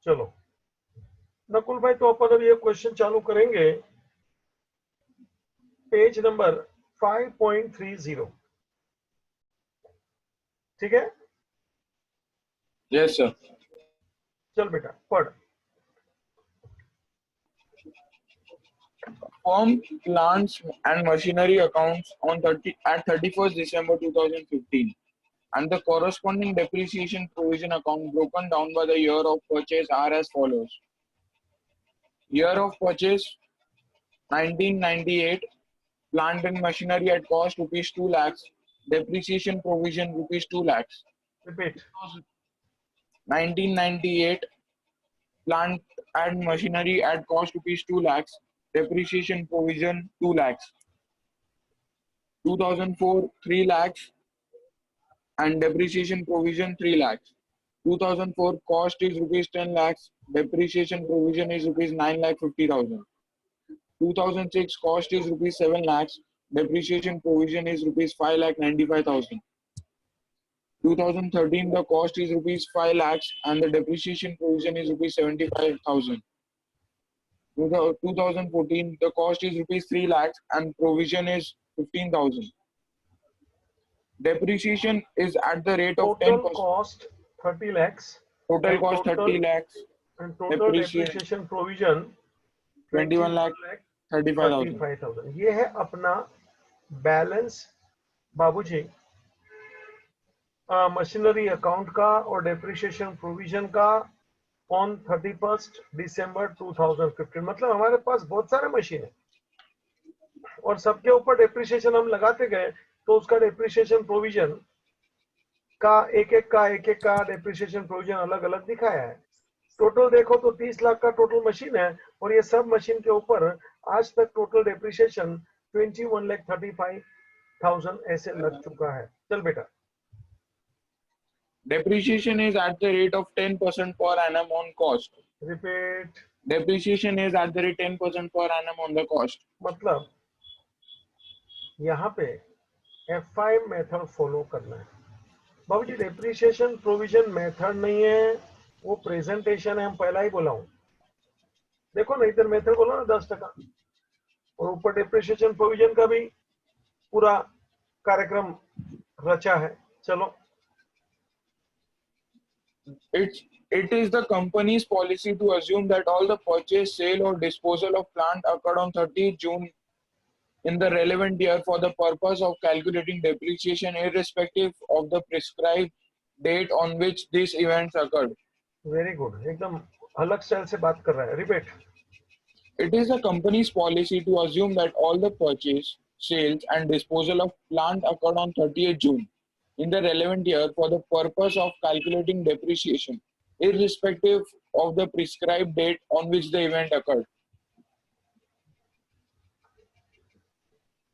चलो नकुल भाई, तो अपन अब ये क्वेश्चन चालू करेंगे पेज नंबर 5.30। ठीक है, Yes, sir. चल बेटा पढ़। Firm plants and machinery accounts on 31st December 2015, and the corresponding depreciation provision account broken down by the year of purchase are as follows. Year of purchase 1998, plant and machinery at cost rupees 2 lakhs, depreciation provision rupees 2 lakhs. Repeat. 1998, plant and machinery at cost rupees 2 lakhs, depreciation provision 2 lakhs. 2004, 3 lakhs and depreciation provision 3 lakhs. 2004 cost is rupees 10 lakhs, depreciation provision is rupees 9 lakh 50,000. 2006 cost is rupees 7 lakhs, depreciation provision is rupees 5 lakh 95,000. 2013 the cost is rupees 5 lakhs and the depreciation provision is rupees 75,000. 2014 the cost is rupees 3 lakhs and provision is 15,000. Depreciation is at the rate of 10%. Total cost 30 lakhs Total cost 30 lakhs. and total depreciation provision 21 lakh 35,000. 35,000। ये है अपना balance बाबूजी machinery account का और depreciation provision का on 31st December 2015। मतलब हमारे पास बहुत सारे मशीन है और सबके ऊपर डेप्रिसिएशन हम लगाते गए, तो उसका डेप्रिसिएशन प्रोविजन का एक एक का डेप्रिसिएशन प्रोविजन अलग अलग दिखाया है। टोटल देखो तो 30 लाख का टोटल मशीन है और ये सब मशीन के ऊपर आज तक टोटल डेप्रिसिएशन 21,35,000 ऐसे लग चुका है। चल बेटा। Depreciation is at the rate of 10% per annum on cost. Repeat. Depreciation is at the rate 10% per annum on the cost. मतलब यहाँ पे FI मेथड फॉलो करना है बाबूजी। डेप्रिसिएशन प्रोविजन मेथड नहीं है, वो प्रेजेंटेशन है, हम पहला ही बोला हूं। देखो ना इधर मेथड बोला ना 10% और ऊपर डेप्रिसिएशन प्रोविजन का भी पूरा कार्यक्रम रचा है। चलो। It is the company's policy to assume that all the purchase, sale or disposal of plant occurred on 30th June in the relevant year for the purpose of calculating depreciation irrespective of the prescribed date on which these events occurred. Very good, एकदम अलग style से बात कर रहा है। Repeat. It is the company's policy to assume that all the purchase, sales and disposal of plant occurred on 30th June in the relevant year for the purpose of calculating depreciation, irrespective of the prescribed date on which the event occurred.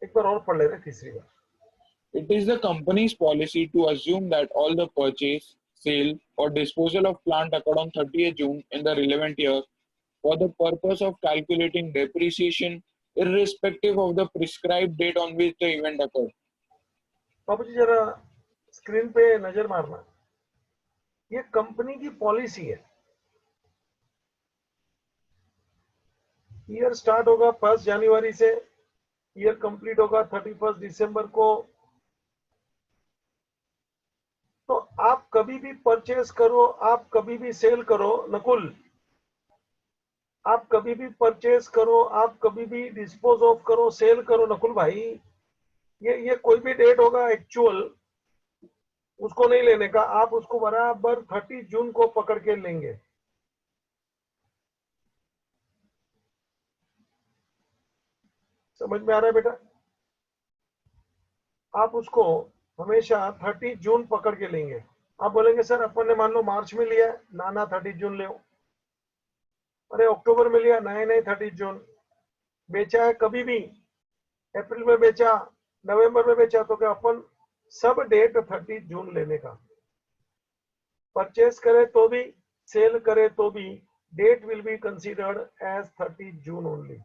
एक बार और पढ़ ले रहे तीसरी बार। It is the company's policy to assume that all the purchase, sale or disposal of plant occurred on 30th June in the relevant year for the purpose of calculating depreciation, irrespective of the prescribed date on which the event occurred. बाबू जी जरा screen पे नजर मारना, ये company की policy है। Year start होगा 1 जनवरी से, year complete होगा 31 दिसंबर को। तो आप कभी भी परचेज करो, आप कभी भी सेल करो नकुल, आप कभी भी परचेज करो, आप कभी भी डिस्पोज ऑफ करो, सेल करो नकुल भाई। ये कोई भी डेट होगा एक्चुअल, उसको नहीं लेने का, आप उसको बराबर 30 जून को पकड़ के लेंगे। समझ में आ रहा है बेटा? आप उसको हमेशा 30 जून पकड़ के लेंगे। आप बोलेंगे सर अपन ने मान लो मार्च में लिया, ना 30 जून ले। अरे अक्टूबर में लिया, नहीं 30 जून। बेचा है कभी भी, अप्रैल में बेचा, नवंबर में बेचा, तो क्या अपन सब डेट 30 जून लेने का। परचेस करे तो भी, सेल करे तो भी, date will be considered as 30 June only.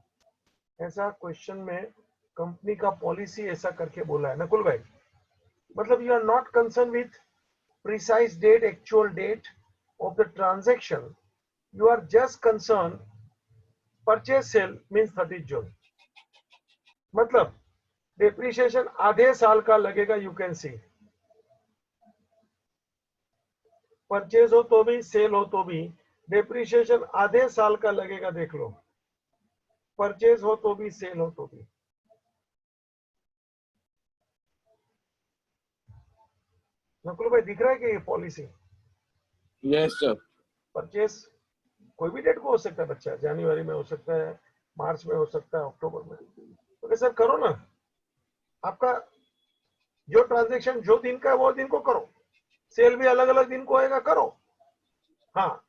ऐसा क्वेश्चन में कंपनी का पॉलिसी ऐसा करके बोला है नकुल भाई। मतलब you are not concern with precise date, actual date of the transaction, You are just concerned purchase sale means 30 June. मतलब डेप्रिसिएशन आधे साल का लगेगा. यू कैन सी परचेज हो तो भी, सेल हो तो भी डेप्रिसिएशन आधे साल का लगेगा. देख लो, परचेज हो तो भी, सेल हो तो भी. नकुल भाई दिख रहा है कि ये पॉलिसी? Yes sir. परचेज कोई भी डेट को हो सकता है बच्चा, जनवरी में हो सकता है, मार्च में हो सकता है, अक्टूबर में. तो सर करो ना, आपका जो ट्रांजेक्शन जो दिन का है वो दिन को करो. सेल भी अलग अलग दिन को होएगा, करो. हाँ,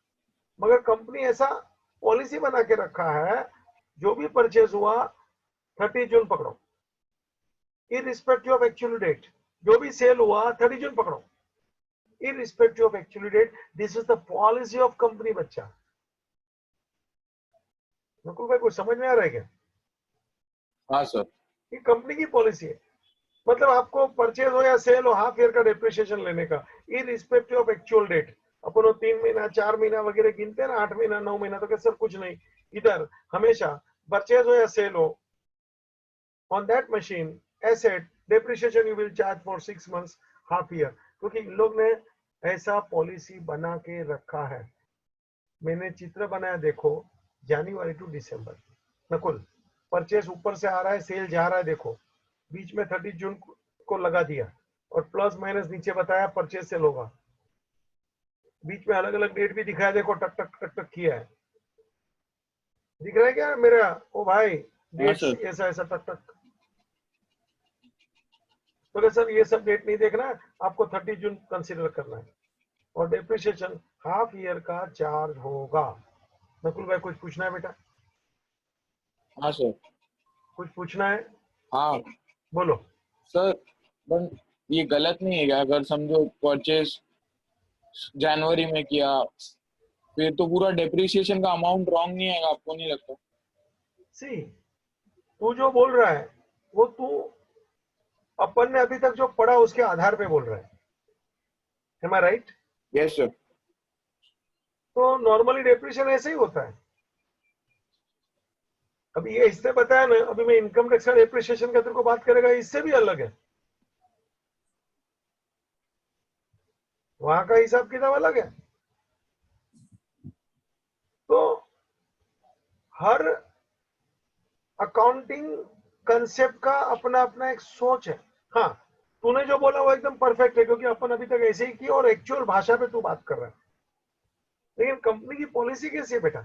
मगर कंपनी ऐसा पॉलिसी बना के रखा है, जो भी परचेज हुआ 30 जून पकड़ो, इररिस्पेक्टिव ऑफ एक्चुअल डेट. जो भी सेल हुआ 30 जून पकड़ो, irrespective of actual date. This is the policy of company बच्चा. नकुल भाई कुछ समझ में आ रहा है क्या? हाँ सर. ये कंपनी की पॉलिसी है. मतलब आपको परचेज हो या सेल हो, हाफ ईयर का डेप्रिसिएशन लेने का, इररिस्पेक्टिव ऑफ एक्चुअल डेट. अपन वो 3 महीना 4 महीना वगैरह गिनते हैं ना, 8 महीना 9 महीना, तो क्या सर कुछ नहीं. इधर हमेशा परचेज हो या सेल हो, on that machine asset depreciation you will charge for 6 months, half year. क्योंकि इन लोग ने ऐसा पॉलिसी बना के रखा है. मैंने चित्र बनाया, देखो, जनवरी टू दिसंबर. नकुल, परचेज ऊपर से आ रहा है, सेल जा रहा है, देखो बीच में 30 जून को लगा दिया, और प्लस माइनस नीचे बताया परचेज सेल होगा. बीच में अलग अलग डेट भी दिखाया, देखो टक टक टक टक किया है. दिख रहा है क्या मेरा? ओ भाई हाँ डेट्स सर. ऐसा ऐसा टक टक. तो सर ये सब डेट नहीं देखना है, आपको 30 जून कंसीडर करना है. और डेप्रिसिएशन हाफ ईयर का चार्ज होगा. नकुल भाई कुछ पूछना है बेटा? हाँ सर. कुछ पूछना है? हाँ बोलो. सर, बट ये गलत नहीं है क्या? अगर समझो परचेज जनवरी में किया, फिर तो पूरा डेप्रिसिएशन का अमाउंट रॉन्ग नहीं आएगा? आपको नहीं लगता? सी, तू जो बोल रहा है वो तू अपन ने अभी तक जो पढ़ा उसके आधार पे बोल रहा है. M I right? Yes sir. तो नॉर्मली डेप्रिसिएशन ऐसे ही होता है. अभी ये इससे बताया ना, अभी मैं इनकम टैक्स का डेप्रिसिएशन का तेरे को बात करेगा, इससे भी अलग है. वहां का हिसाब किताब अलग है. तो हर अकाउंटिंग कंसेप्ट का अपना अपना एक सोच है. हाँ, तूने जो बोला वो एकदम परफेक्ट है, क्योंकि अपन अभी तक ऐसे ही किया और एक्चुअल भाषा पे तू बात कर रहा है. लेकिन कंपनी की पॉलिसी कैसी है बेटा?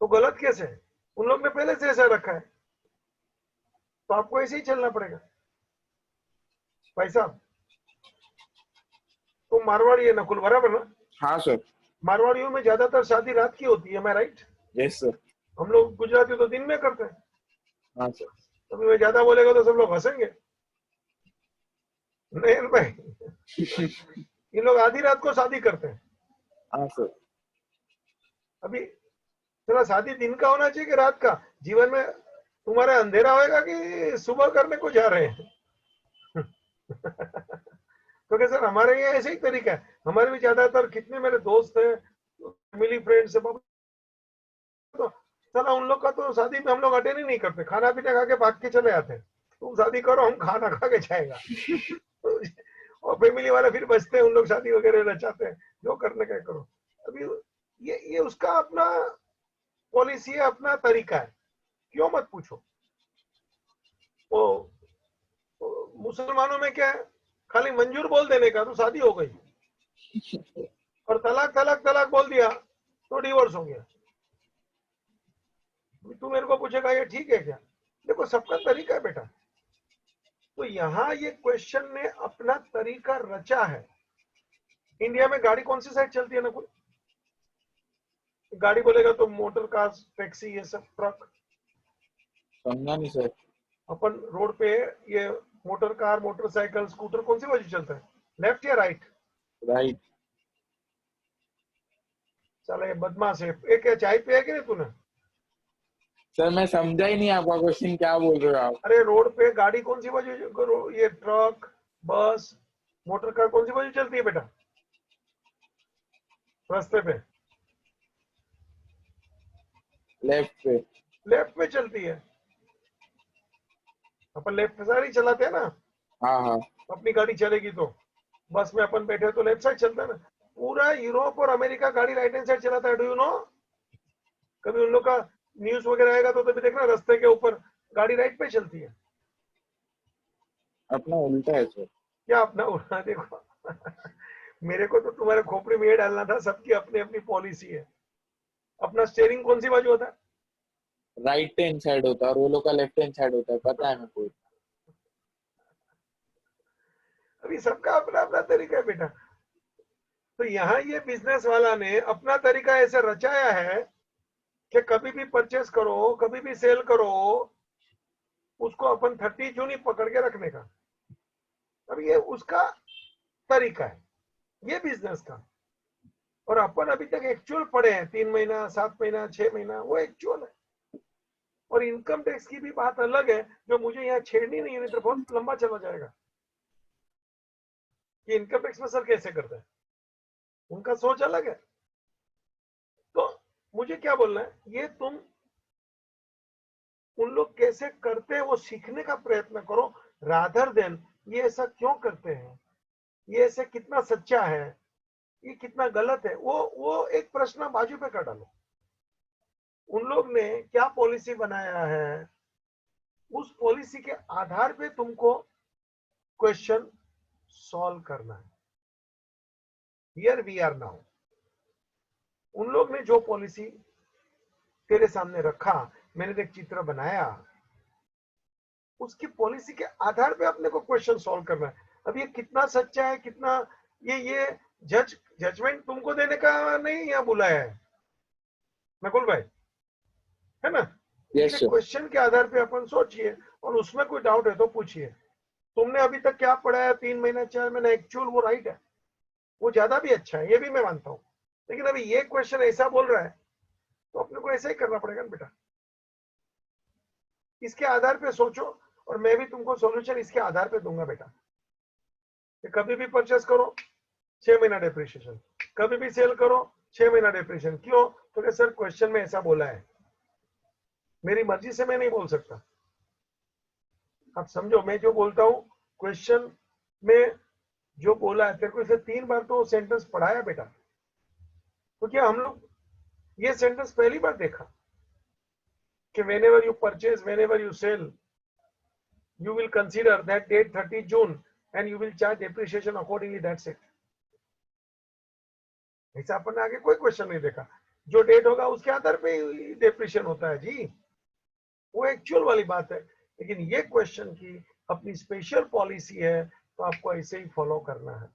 तो गलत कैसे है? उन लोग ने पहले से ऐसा रखा है, तो आपको ऐसे ही चलना पड़ेगा. भाई साहब, तो मारवाड़ी है नकुल, बराबर ना? हाँ सर. मारवाड़ियों में ज्यादातर शादी रात की होती है, मैं राइट? Yes sir. हम लोग गुजराती तो दिन में करते हैं. हाँ सर. अभी मैं ज्यादा बोलेगा तो सब लोग हंसेंगे. नहीं भाई, ये लोग आधी रात को शादी करते हैं. हाँ सर. अभी तेरा शादी दिन का होना चाहिए कि रात का? जीवन में तुम्हारा अंधेरा होएगा कि सुबह करने को जा रहे हैं? तो क्या सर हमारे यहाँ ऐसे ही तरीका है. हमारे भी ज्यादातर कितने मेरे दोस्त हैं, फैमिली फ्रेंड्स है, तो चला उन लोग का तो शादी में हम लोग अटेंड ही नहीं करते, खाना पीना खा के भाग के चले आते हैं. तुम शादी करो, हम खाना खा के जाएगा. और फैमिली वाले फिर बचते हैं, उन लोग शादी वगैरह रचाते हैं, जो करने का करो. अभी ये उसका अपना पॉलिसी है, अपना तरीका है. क्यों मत पूछो. वो मुसलमानों में क्या है, खाली मंजूर बोल देने का तो शादी हो गई, और तलाक तलाक तलाक बोल दिया तो डिवोर्स हो गया. तू मेरे को पूछेगा ये ठीक है क्या? देखो सबका तरीका है बेटा. तो यहाँ ये क्वेश्चन ने अपना तरीका रचा है. इंडिया में गाड़ी कौन सी साइड चलती है ना? कोई गाड़ी बोलेगा तो मोटर कार, टैक्सी, ये सब, ट्रक. समझा नहीं सर. अपन रोड पे ये मोटर कार, मोटरसाइकिल, स्कूटर कौन सी वजह चलता है, लेफ्ट या राइट? राइट. चलो ये बदमाश है. एक क्या चाय पिया कि नहीं तूने? सर मैं समझा ही नहीं आपका क्वेश्चन, क्या बोल रहे हो आप? अरे रोड पे गाड़ी कौन सी वजह, ये ट्रक, बस, मोटर कार कौन सी वजह चलती है बेटा रास्ते पे? लेफ्ट पे। लेफ्ट में चलती है, अपन लेफ्ट साइड ही चलाते हैं ना, हाँ हाँ अपनी गाड़ी चलेगी तो। बस में अपन बैठे तो लेफ्ट साइड चलता है ना। पूरा यूरोप और अमेरिका गाड़ी राइट हैंड साइड चलाता है, डू यू नो? कभी उन लोग का न्यूज वगैरह आएगा तो तभी देखना, रास्ते के ऊपर गाड़ी राइट पे चलती है। अपना उल्टा है सर। क्या अपना उड़ा देखो। मेरे को तो तुम्हारे खोपड़ी में ये डालना था, सबकी अपनी अपनी पॉलिसी है। अपना स्टेयरिंग कौन सी बाजू होता है? राइट हैंड साइड होता है और वो लोग का लेफ्ट हैंड साइड होता है, पता है मेरे को। अभी सबका अपना अपना तरीका है बेटा। तो यहाँ ये बिजनेस वाला ने अपना तरीका ऐसे रचाया है कि कभी भी परचेस करो, कभी भी सेल करो, उसको अपन 30 जून ही पकड़ के रखने का। अब ये उसका तरीका है, ये बिजनेस का। और अपन अभी तक एक्चुअल पड़े हैं 3 महीना, 7 महीना, 6 महीना, वो एक्चुअल है। और इनकम टैक्स की भी बात अलग है, जो मुझे यहाँ छेड़नी नहीं है, नहीं तो बहुत लंबा चला जाएगा कि इनकम टैक्स में सर कैसे करते हैं, उनका सोच अलग है। तो मुझे क्या बोलना है, ये तुम उन लोग कैसे करते हैं वो सीखने का प्रयत्न करो, रादर देन ये ऐसा क्यों करते हैं, ये ऐसे कितना सच्चा है, ये कितना गलत है, वो एक प्रश्न बाजू पे कर डालो। उन लोग ने क्या पॉलिसी बनाया है, उस पॉलिसी के आधार पे तुमको क्वेश्चन सॉल्व करना है। Here we are now. उन लोग ने जो पॉलिसी तेरे सामने रखा, मैंने एक चित्र बनाया, उसकी पॉलिसी के आधार पे अपने को क्वेश्चन सॉल्व करना है। अब ये कितना सच्चा है, कितना ये जजमेंट तुमको देने का नहीं यहाँ बुलाया है नकुल भाई, है ना? यस इसलिए सर। क्वेश्चन के आधार पे अपन सोचिए, और उसमें कोई डाउट है तो पूछिए। तुमने अभी तक क्या पढ़ा है, 3 महीना 4 महीना, एक्चुअल वो राइट है, वो ज्यादा भी अच्छा है, ये भी मैं मानता हूँ। लेकिन अभी ये क्वेश्चन ऐसा बोल रहा है तो अपने को ऐसा ही करना पड़ेगा ना बेटा। इसके आधार पे सोचो, और मैं भी तुमको सॉल्यूशन इसके आधार पे दूंगा बेटा। कि कभी भी परचेस करो 6 महीना डिप्रिशिएशन, कभी भी सेल करो 6 महीना डिप्रिशिएशन। क्यों? तो सर क्वेश्चन में ऐसा बोला है, मेरी मर्जी से मैं नहीं बोल सकता। आप समझो, मैं जो बोलता हूँ क्वेश्चन में जो बोला है, तेरे को इसे 3 बार तो सेंटेंस पढ़ाया बेटा। तो क्या हम लोग ये सेंटेंस पहली बार देखा कि whenever you purchase, whenever you sell, you will consider that date 30 June and you will charge depreciation accordingly, that's it। ऐसा अपन ने आगे कोई क्वेश्चन नहीं देखा। जो डेट होगा उसके आधार पे डेप्रिशिएशन होता है जी, वो एक्चुअल वाली बात है। लेकिन ये क्वेश्चन की अपनी स्पेशल पॉलिसी है, तो आपको ऐसे ही फॉलो करना है।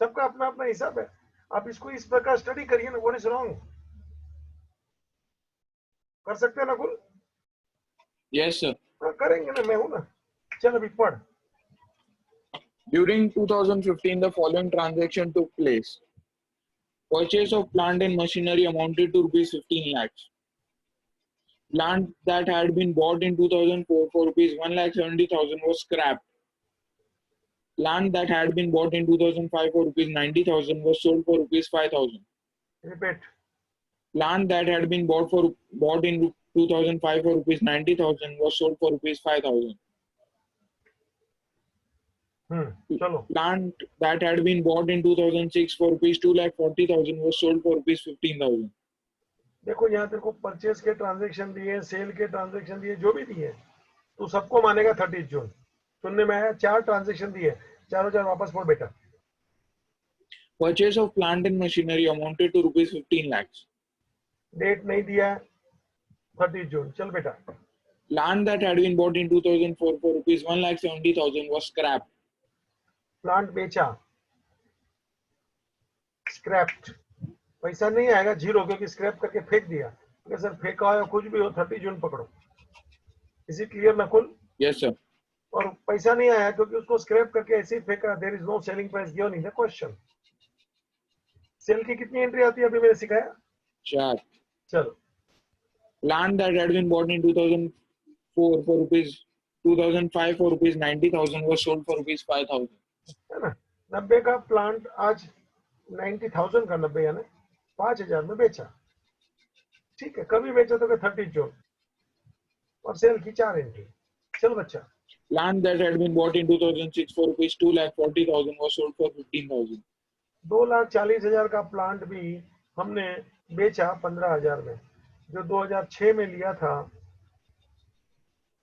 सबका अपना अपना हिसाब है, आप इसको इस प्रकार स्टडी करिए ना। What is wrong? कर सकते हैं नकुल? Yes sir. हाँ करेंगे ना, मैं हूं ना। चल अभी पढ़। During 2015, the following transaction took place. Purchase of plant and machinery amounted to rupees 15 lakhs. Plant that had been bought in 2004 for rupees 1,70,000 was scrapped. Plant that had been bought in 2005 for rupees 90,000 was sold for rupees 5,000. Repeat. Plant that had been bought in 2005 for rupees 90,000 was sold for rupees 5,000. चलो। Plant that had been bought in 2006 for rupees 2,40,000 was sold for rupees 15,000. देखो यहाँ तेरे को purchase के transaction दिए, cell के transaction दिए, जो भी दिए तू सबको मानेगा 30 जून। सुनने में आया 4 ट्रांजेक्शन दिए, चारों चार वापस पढ़ बेटा। Purchase of plant and machinery amounted to rupees 15 lakhs. Date नहीं दिया, 30 जून। चल बेटा। Land that had been bought in 2004 for rupees 1,70,000 was scrapped. Plant बेचा, स्क्रैप्ड। पैसा नहीं आएगा, जीरो, क्योंकि स्क्रैप करके फेंक दिया। तो सर फेंका हो कुछ भी हो, 30 जून पकड़ो। Is it clear Nakul? Yes sir. और पैसा नहीं आया क्योंकि उसको स्क्रैप करके ऐसे ही फेंका। There is no selling price given in the question. Sale की कितनी एंट्री आती है अभी मैंने सिखाया? 4. चलो। Land that had been bought in 2004 for rupees 2005 for rupees 90,000 was sold for rupees 5,000. है ना? 90 का प्लांट आज 90,000 का, 90 यानी 5,000 में बेचा। ठीक है, कभी बेचा तो 30 जून, और सेल की 4 एंट्री। चल बच्चा, Land that had been bought in 2006 for rupees 2,40,000 was sold for 15,000. 2,40,000 का प्लांट भी हमने बेचा 15,000 में। जो 2006 में लिया था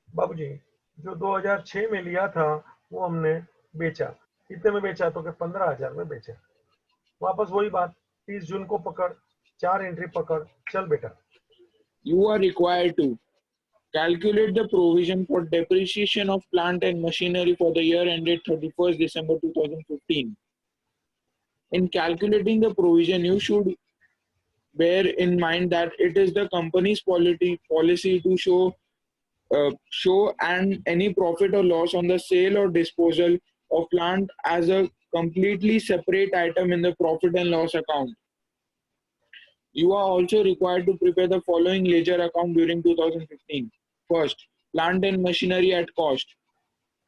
बाबूजी, जो 2006 में लिया था वो हमने बेचा। कितने में बेचा? तो 15,000 में बेचा। वापस वही बात, 30 जून को पकड़, 4 एंट्री पकड़। चल बेटा, You are required to calculate the provision for depreciation of plant and machinery for the year ended 31st December 2015. In calculating the provision, you should bear in mind that it is the company's policy to show and any profit or loss on the sale or disposal of plant as a completely separate item in the profit and loss account. You are also required to prepare the following ledger account during 2015. First, plant and machinery at cost.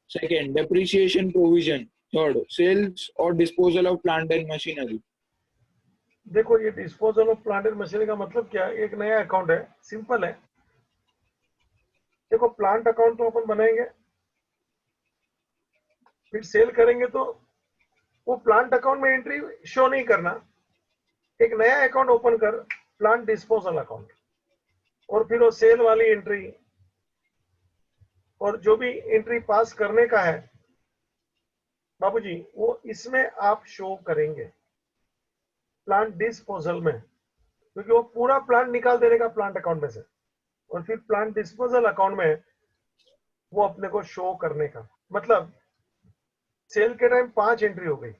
Second, depreciation provision. Third, sales or disposal of plant and machinery. देखो ये disposal of plant and machinery का मतलब क्या है? एक नया account है, simple है। देखो प्लांट अकाउंट तो अपन बनाएंगे, फिर सेल करेंगे, तो वो प्लांट अकाउंट में एंट्री शो नहीं करना। एक नया अकाउंट ओपन कर, प्लांट डिस्पोजल अकाउंट, और फिर वो सेल वाली एंट्री, और जो भी एंट्री पास करने का है बाबूजी, वो इसमें आप शो करेंगे प्लांट डिस्पोजल में, क्योंकि वो पूरा प्लांट निकाल देने का प्लांट अकाउंट में से, और फिर प्लांट डिस्पोजल अकाउंट में वो अपने को शो करने का। मतलब सेल के टाइम 5 एंट्री हो गई,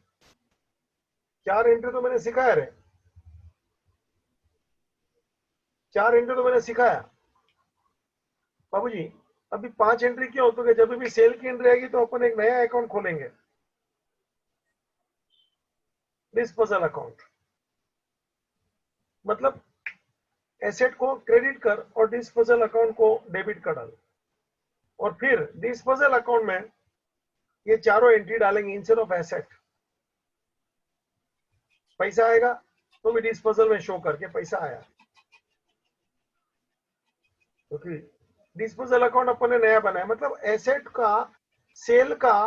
4 एंट्री तो मैंने सिखाया रे, 4 एंट्री तो मैंने सिखाया बाबूजी। अभी 5 एंट्री क्यों? तो जब भी सेल की एंट्री आएगी तो अपन एक नया अकाउंट खोलेंगे, डिस्पोजल अकाउंट। मतलब एसेट को क्रेडिट कर और डिस्पोजल अकाउंट को डेबिट कर डाल, और फिर डिस्पोजल अकाउंट में ये चारों एंट्री डालेंगे इंस्टेड ऑफ एसेट। पैसा आएगा तो भी डिस्पोजल में शो करके पैसा आया, क्योंकि डिस्पोजल अकाउंट अपन ने नया बनाया। मतलब एसेट का, सेल का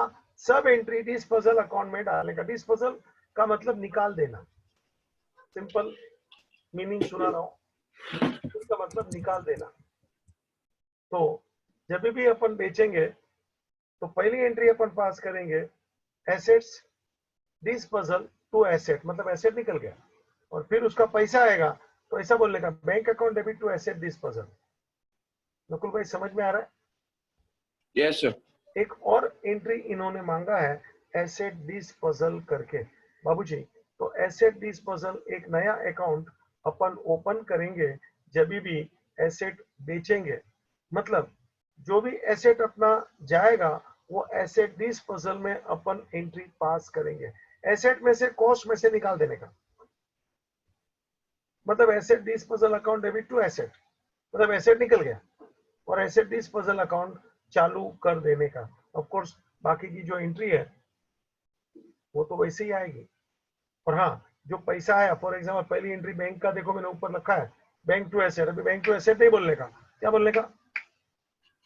सब एंट्री डिस्पोजल अकाउंट में डालेगा। डिस्पोजल का मतलब निकाल देना, सिंपल मीनिंग सुना रहा हूं, इसका मतलब निकाल देना। तो जब भी अपन बेचेंगे तो पहली एंट्री अपन पास करेंगे एसेट्स डिस्पोजल टू एसेट, मतलब एसेट निकल गया, और फिर उसका पैसा आएगा तो ऐसा बोलने का bank account debit to asset disposal. Nakul भाई समझ में आ रहा है? Yes, sir. एक और एंट्री इन्होंने मांगा है एसेट डिस्पोजल करके बाबूजी। तो एसेट डिस्पोजल एक नया अकाउंट अपन ओपन करेंगे जब भी एसेट बेचेंगे। मतलब जो भी एसेट अपना जाएगा वो एसेट डिस्पोजल में अपन एंट्री पास करेंगे। एसेट में से कॉस्ट में से निकाल देने का, मतलब asset disposal account debit to asset, मतलब एसेट निकल गया और एसेट डिस्पोजल अकाउंट चालू कर देने का। ऑफ कोर्स बाकी की जो एंट्री है वो तो वैसे ही आएगी। और हाँ, जो पैसा आया, फॉर एग्जांपल पहली एंट्री बैंक का, देखो मैंने ऊपर रखा है बैंक टू एसेट। अभी बैंक टू एसेट नहीं बोलने का, क्या बोलने का?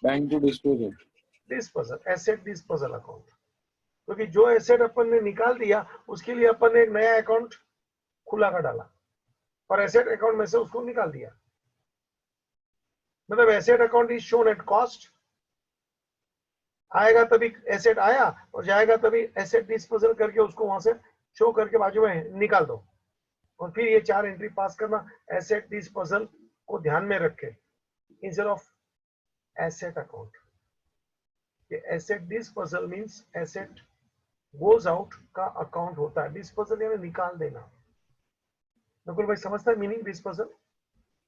Bank to disposal. Disposal, asset disposal account. क्योंकि जो एसेट अपन ने निकाल दिया उसके लिए अपन ने एक नया अकाउंट खुला कर डाला, और एसेट अकाउंट में से उसको निकाल दिया। मतलब asset account is shown at cost, आएगा तभी एसेट आया और जाएगा तभी एसेट डिस्पोजल करके उसको वहां से शो करके बाजू में निकाल दो, और फिर ये 4 एंट्री पास करना एसेट डिस्पोजल को ध्यान में रख के इंस्टेड ऑफ एसेट अकाउंट। ये asset disposal means asset goes out का अकाउंट होता है। डिस्पोजल यानी निकाल देना। नकुल भाई समझता है मीनिंग डिस्पोजल?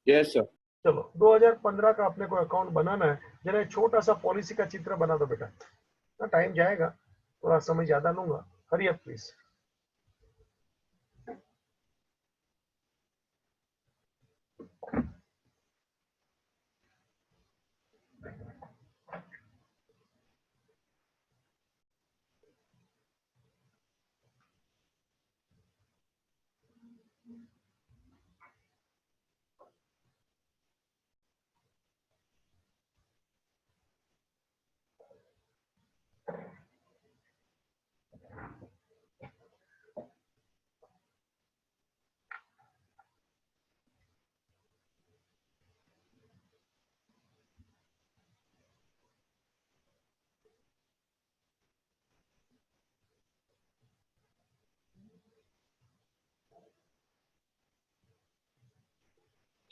Yes, sir. चलो 2015 का अपने को अकाउंट बनाना है। जरा छोटा सा पॉलिसी का चित्र बना दो बेटा, ना टाइम जाएगा, थोड़ा समय ज्यादा लूंगा। Hurry up please.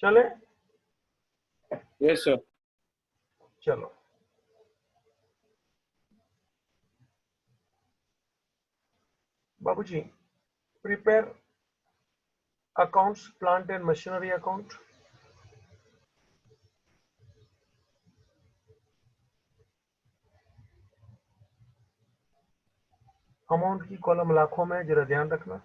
चले? Yes, sir. चलो, बाबूजी, prepare accounts, plant and machinery account. Amount की कॉलम लाखों में, जरा ध्यान रखना।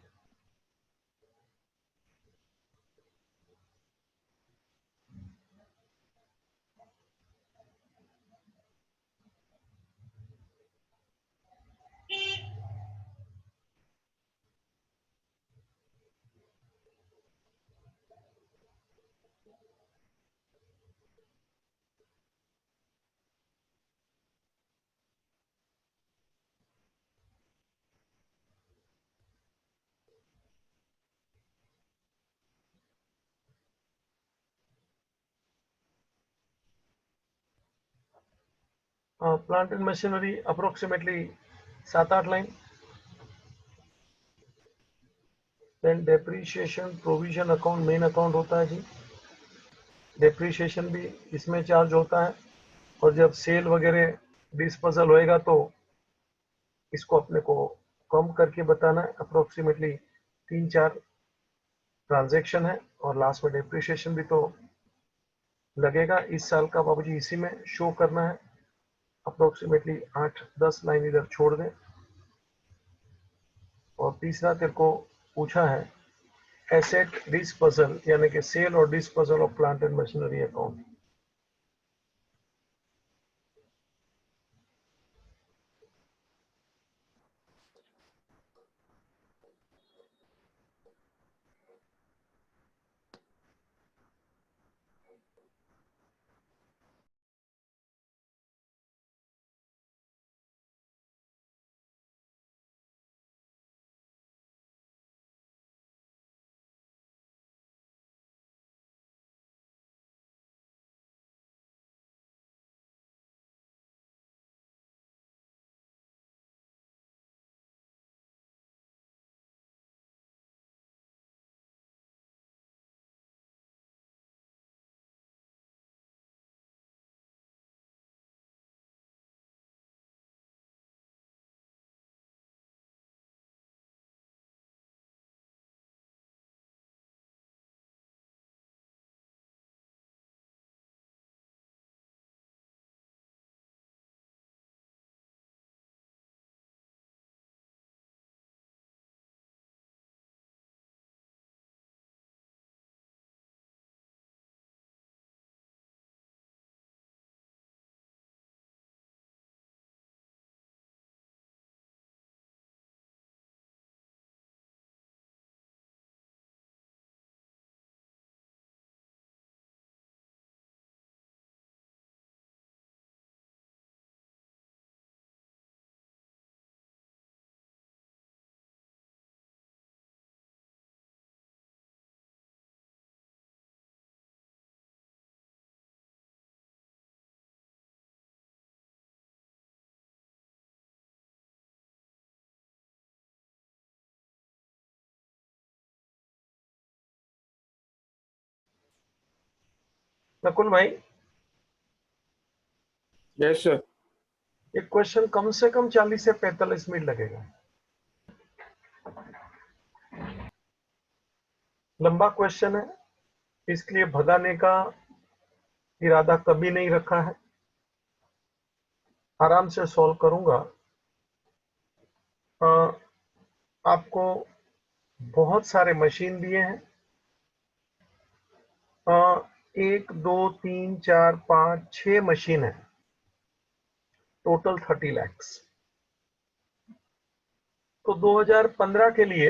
Plant and machinery approximately 7-8 line. Then depreciation provision account main account होता है जी। डेप्रीशिएशन भी इसमें चार्ज होता है, और जब सेल वगैरह डिस्पोजल होएगा तो इसको अपने को कम करके बताना है। अप्रोक्सीमेटली 3-4 ट्रांजैक्शन है, और लास्ट में डेप्रीशिएशन भी तो लगेगा इस साल का बाबूजी, इसी में शो करना है। अप्रोक्सीमेटली 8-10 लाइन इधर छोड़ दें। और तीसरा तेरे को पूछा है एसेट डिस्पोजल, यानी कि सेल और disposal of plant and machinery account. Nakul भाई, Yes, sir. एक क्वेश्चन कम से कम 40 से 45 मिनट लगेगा। लंबा क्वेश्चन है, इसलिए भगाने का इरादा कभी नहीं रखा है। आराम से सॉल्व करूंगा। आपको बहुत सारे मशीन दिए हैं। 1 2 3 4 5 6 मशीन है, टोटल 30 लाख। तो 2015 के लिए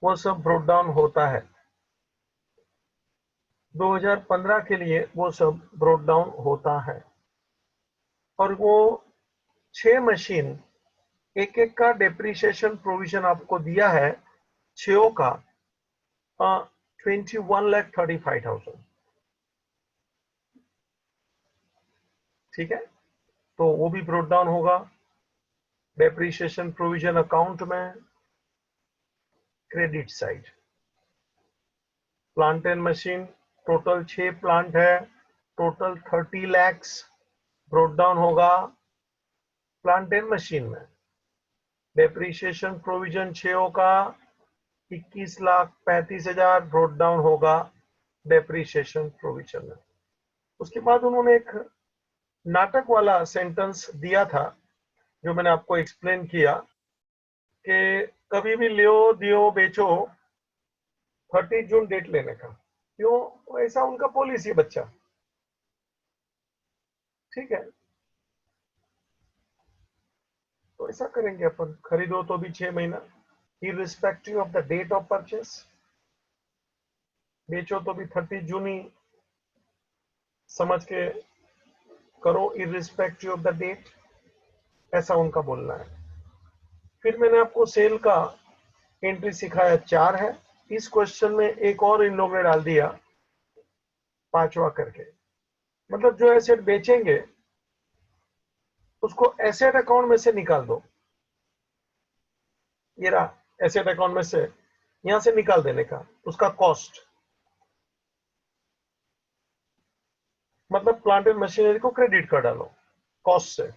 वो सब ब्रोट डाउन होता है। 2015 के लिए वो सब ब्रोट डाउन होता है, और वो 6 मशीन एक एक का डेप्रीशिएशन प्रोविजन आपको दिया है, 6 का 21,35,000। ठीक है, तो वो भी ब्रोट डाउन होगा डेप्रीशिएशन प्रोविजन अकाउंट में, credit side. Plant and machine total 6 plant है, टोटल 30 lakhs ब्रोट डाउन होगा प्लांट एंड मशीन में। डेप्रीशिएशन प्रोविजन 6 का 21,35,000 ब्रोट डाउन होगा डेप्रीशिएशन प्रोविजन में। उसके बाद उन्होंने एक नाटक वाला सेंटेंस दिया था जो मैंने आपको एक्सप्लेन किया कि कभी भी लियो दियो बेचो 30 जून डेट लेने का। क्यों? ऐसा उनका पॉलिसी बच्चा, ठीक है। तो ऐसा करेंगे अपन, खरीदो तो भी 6 महीना irrespective of the date of purchase, बेचो तो भी 30 जून ही समझ के करो इररिस्पेक्टिव ऑफ द डेट, ऐसा उनका बोलना है। फिर मैंने आपको सेल का एंट्री सिखाया 4 है। इस क्वेश्चन में एक और इन लोगों ने डाल दिया 5वां करके, मतलब जो एसेट बेचेंगे उसको एसेट अकाउंट में से निकाल दो। ये रहा एसेट अकाउंट में से, यहां से निकाल देने का उसका कॉस्ट, मतलब प्लांट एंड मशीनरी को क्रेडिट कर डालो कॉस्ट से,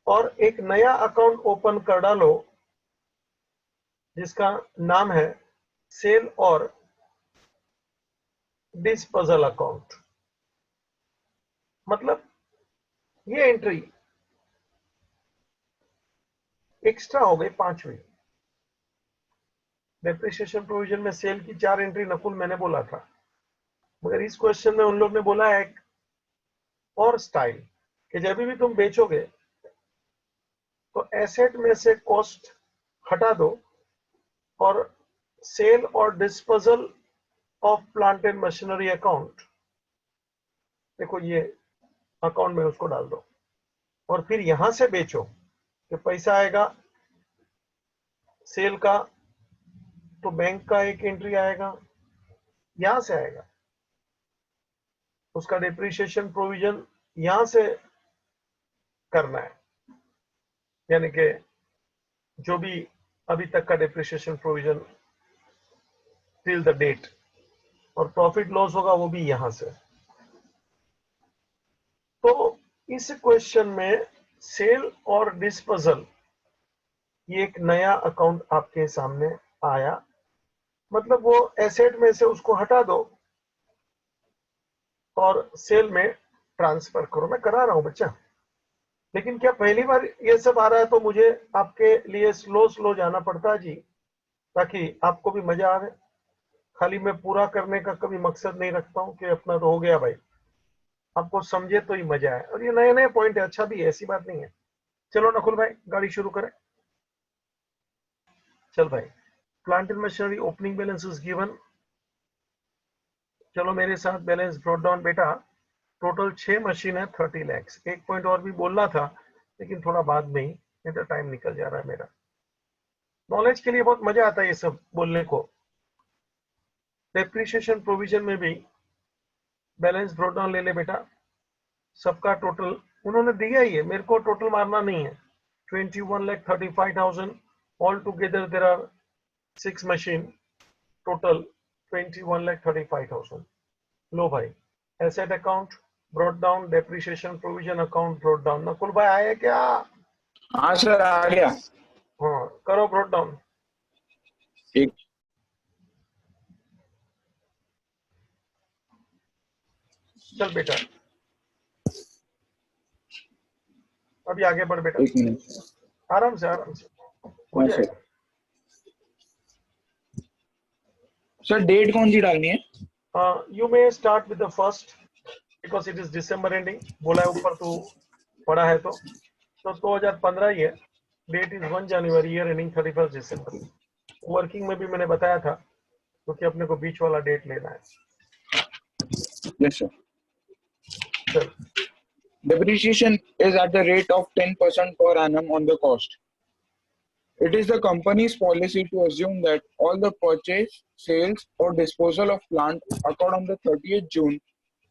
और एक नया अकाउंट ओपन कर डालो जिसका नाम है सेल और डिस्पोजल अकाउंट। मतलब ये एंट्री एक्स्ट्रा हो गई 5वीं। डेप्रिसिएशन प्रोविजन में सेल की 4 एंट्री नकुल मैंने बोला था, मगर इस क्वेश्चन में उन लोग ने बोला है एक और स्टाइल कि जब भी तुम बेचोगे तो एसेट में से कॉस्ट हटा दो और सेल और disposal of plant and machinery account, देखो ये अकाउंट में उसको डाल दो और फिर यहां से बेचो कि पैसा आएगा सेल का तो बैंक का एक एंट्री आएगा, यहां से आएगा उसका डिप्रिसिएशन प्रोविजन यहां से करना है, यानी कि जो भी अभी तक का depreciation provision till the date, और प्रॉफिट लॉस होगा वो भी यहां से। तो इस क्वेश्चन में सेल और डिस्पोजल ये एक नया अकाउंट आपके सामने आया, मतलब वो एसेट में से उसको हटा दो और सेल में ट्रांसफर करो। मैं करा रहा हूं बच्चा, लेकिन क्या पहली बार ये सब आ रहा है तो मुझे आपके लिए स्लो स्लो जाना पड़ता है जी, ताकि आपको भी मजा आवे। खाली मैं पूरा करने का कभी मकसद नहीं रखता हूं कि अपना तो हो गया भाई, आपको समझे तो ही मजा आए। और ये नए नए पॉइंट है, अच्छा भी है, ऐसी बात नहीं है। चलो नकुल भाई गाड़ी शुरू करें। चल भाई, plant and machinery opening balance is given. चलो मेरे साथ बैलेंस ब्रॉट डाउन बेटा। टोटल 6 मशीन है 30 lakhs। एक पॉइंट और भी बोलना था लेकिन थोड़ा बाद में ही, नहीं तो टाइम निकल जा रहा है मेरा। नॉलेज के लिए बहुत मजा आता है ये सब बोलने को। डेप्रिसिएशन प्रोविजन में भी बैलेंस ब्रॉट डाउन ले ले बेटा, सबका टोटल उन्होंने दिया ही है, मेरे को टोटल मारना नहीं है। 21,35,000 all together there are 6 machine, total 21,35,000। लो भाई, asset account brought down, depreciation provision account brought down. Nakul भाई आए क्या? हाँ सर आ गया। हाँ करो ब्रॉट डाउन। एक चल बेटा अभी आगे बढ़ बेटा, मिनट। आराम से हो हाँ जाएगा। सर डेट कौन सी डालनी है? You may start with the first because it is December ending, बोला है ऊपर तो पढ़ा है तो 2015 ही है। Date is 1 January, year ending 31 December. Working में भी मैंने बताया था क्योंकि अपने को बीच वाला डेट लेना है। Yes sir. चल Depreciation is at the rate of 10% per annum on the cost. It is the company's policy to assume that all the purchase, sales, or disposal of plant occurred on the 30th June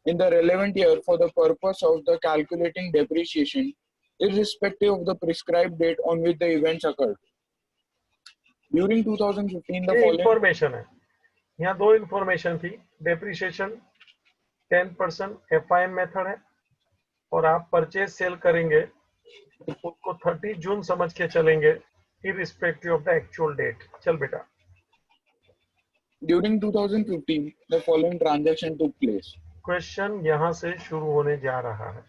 in the relevant year for the purpose of the calculating depreciation, irrespective of the prescribed date on which the events occurred. During 2015, the ये following. Information है, यहाँ 2 information थी। Depreciation 10% FIM method है, और आप purchase sale करेंगे उसको 30 जून समझ के चलेंगे, irrespective of the actual date. चल बेटा, During 2015, the following transaction took place. Question यहां से शुरू होने जा रहा है।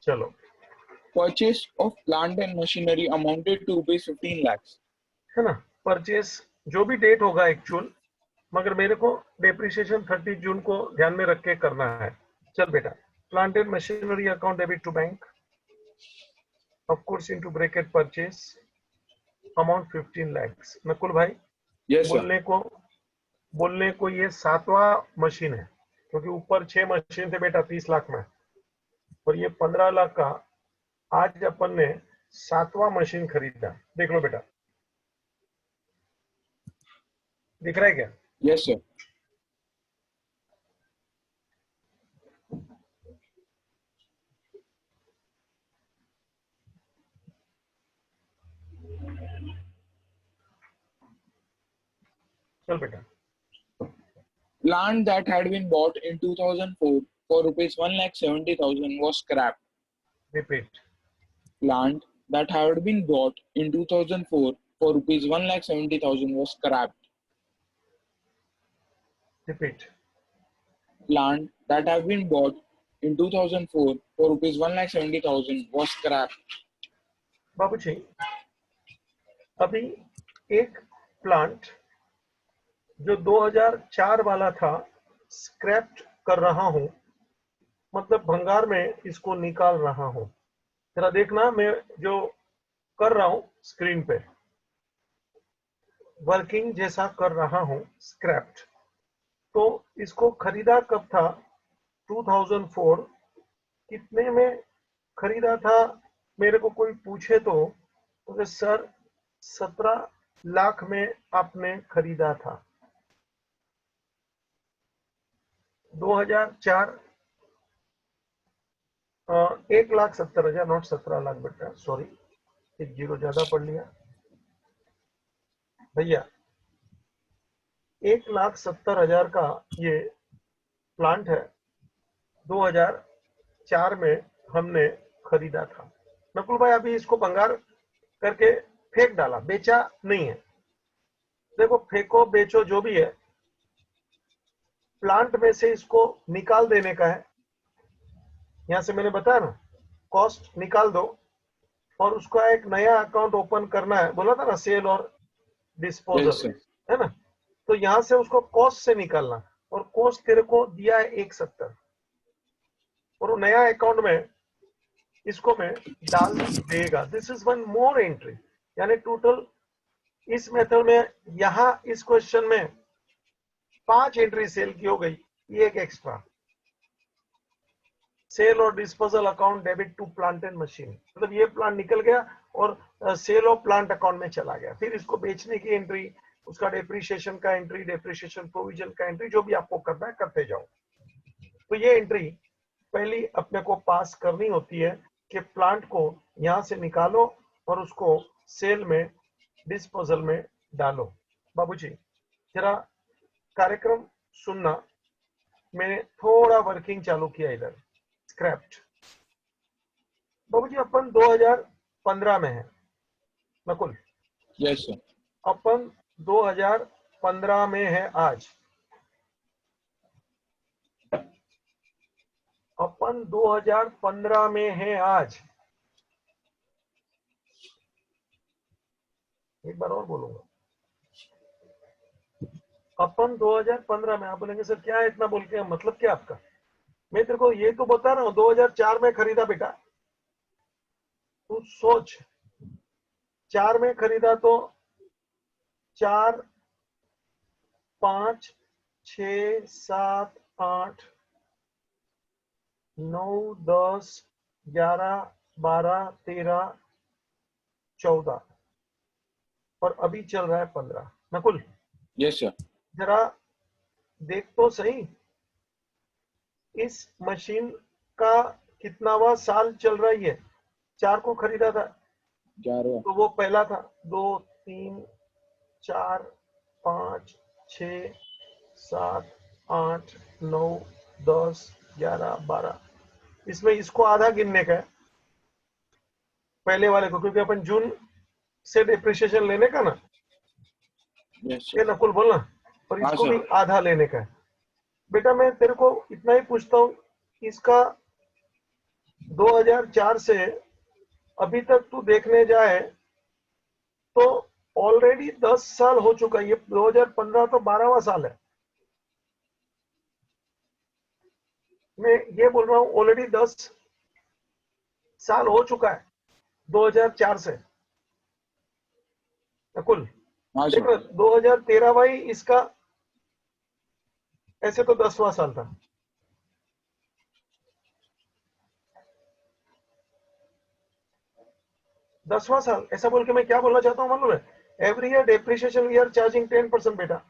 चलो, Purchase of plant and machinery amounted to rupees 15 lakhs. है ना, परचेस जो भी डेट होगा एक्चुअल, मगर मेरे को डेप्रिसिएशन 30 जून को ध्यान में रख के करना है। चल बेटा, plant and machinery account debit to bank, of course into bracket purchase, amount 15 lakhs। Nakul भाई, Yes, sir. बोलने को ये 7वां मशीन है, क्योंकि ऊपर 6 मशीन थे बेटा 30 लाख में, और ये 15 लाख का आज अपन ने 7वां मशीन खरीदा। देख लो बेटा, दिख रहा है क्या? Yes, sir. चल बेटा, Land that had been bought in 2004 for rupees 1,70,000 was scrapped. Repeat. Land that had been bought in 2004 for rupees 1,70,000 was scrapped. Repeat. Land that had been bought in 2004 for rupees 1,70,000 was scrapped. बाबूजी, अभी एक plant जो 2004 वाला था scraped कर रहा हूं, मतलब भंगार में इसको निकाल रहा हूं। जरा देखना, मैं जो कर रहा हूं स्क्रीन पे वर्किंग जैसा कर रहा हूं, स्क्रैप्ड। तो इसको खरीदा कब था? 2004। कितने में खरीदा था? मेरे को कोई पूछे तो सर 17 लाख में आपने खरीदा था। 2004, 1,70,000, नॉट 17 लाख बेटा, सॉरी, एक जीरो ज्यादा पढ़ लिया भैया। 1,70,000 का ये प्लांट है, 2004 में हमने खरीदा था। नकुल भाई, अभी इसको भंगार करके फेंक डाला, बेचा नहीं है। देखो, फेंको बेचो जो भी है, प्लांट में से इसको निकाल देने का है। यहां से मैंने बताया ना, कॉस्ट निकाल दो और उसका एक नया अकाउंट ओपन करना है, बोला था ना, सेल और Yes, डिस्पोजल, sir. है ना। तो यहां से उसको कॉस्ट से निकालना, और कॉस्ट तेरे को दिया है 1,70, और वो नया अकाउंट में इसको मैं डाल देगा। This is one more entry, यानी टोटल इस मेथड में यहां इस क्वेश्चन में 5 एंट्री सेल की हो गई, ये एक एक्स्ट्रा। सेल और disposal account debit to plant and machine, मतलब ये प्लांट निकल गया और सेल ऑफ प्लांट अकाउंट में चला गया। फिर इसको बेचने की एंट्री, उसका डेप्रिसिएशन का एंट्री, डेप्रिसिएशन प्रोविजन का एंट्री, जो भी आपको करना है करते जाओ। तो ये एंट्री पहली अपने को पास करनी होती है कि प्लांट को यहां से निकालो और उसको सेल में, डिस्पोजल में डालो। बाबूजी, जरा कार्यक्रम सुनना, मैंने थोड़ा वर्किंग चालू किया इधर। स्क्रैप्ड बाबूजी, अपन 2015 में है। Nakul, Yes, sir. अपन 2015 में है आज। अपन 2015 में है आज। एक बार और बोलूंगा, अपन 2015 में। आप बोलेंगे सर क्या है इतना बोल के, मतलब क्या आपका? मैं तेरे को ये तो बता रहा हूँ, 2004 में खरीदा बेटा। तू सोच, 4 में खरीदा तो 4, 5, 6, 7, 8, 9, 10, 11, 12, 13, 14, और अभी चल रहा है 15। Nakul, Yes, sir. जरा देख तो सही, इस मशीन का कितनावा साल चल रही है? 4 को खरीदा था तो वो पहला था, 2, 3, 4, 5, 6, 7, 8, 9, 10, 11, 12, इसमें इसको आधा गिनने का है पहले वाले को, क्योंकि अपन जून से डिप्रिशिएशन लेने का ना, यस ये सर। नकुल बोलना, और हाँ इसको सर। भी आधा लेने का है। बेटा मैं तेरे को इतना ही पूछता हूँ, इसका 2004 से अभी तक तू देखने जाए तो ऑलरेडी 10 साल हो चुका है। ये 2015 तो 12वां साल है। मैं ये बोल रहा हूँ ऑलरेडी 10 साल हो चुका है 2004 से नकुल। हाँ देख सर। 2013 भाई इसका ऐसे तो 10वां साल था। 10वां साल ऐसा बोल के मैं क्या बोलना चाहता हूँ मालूम है? Every year depreciation we are charging 10% बेटा,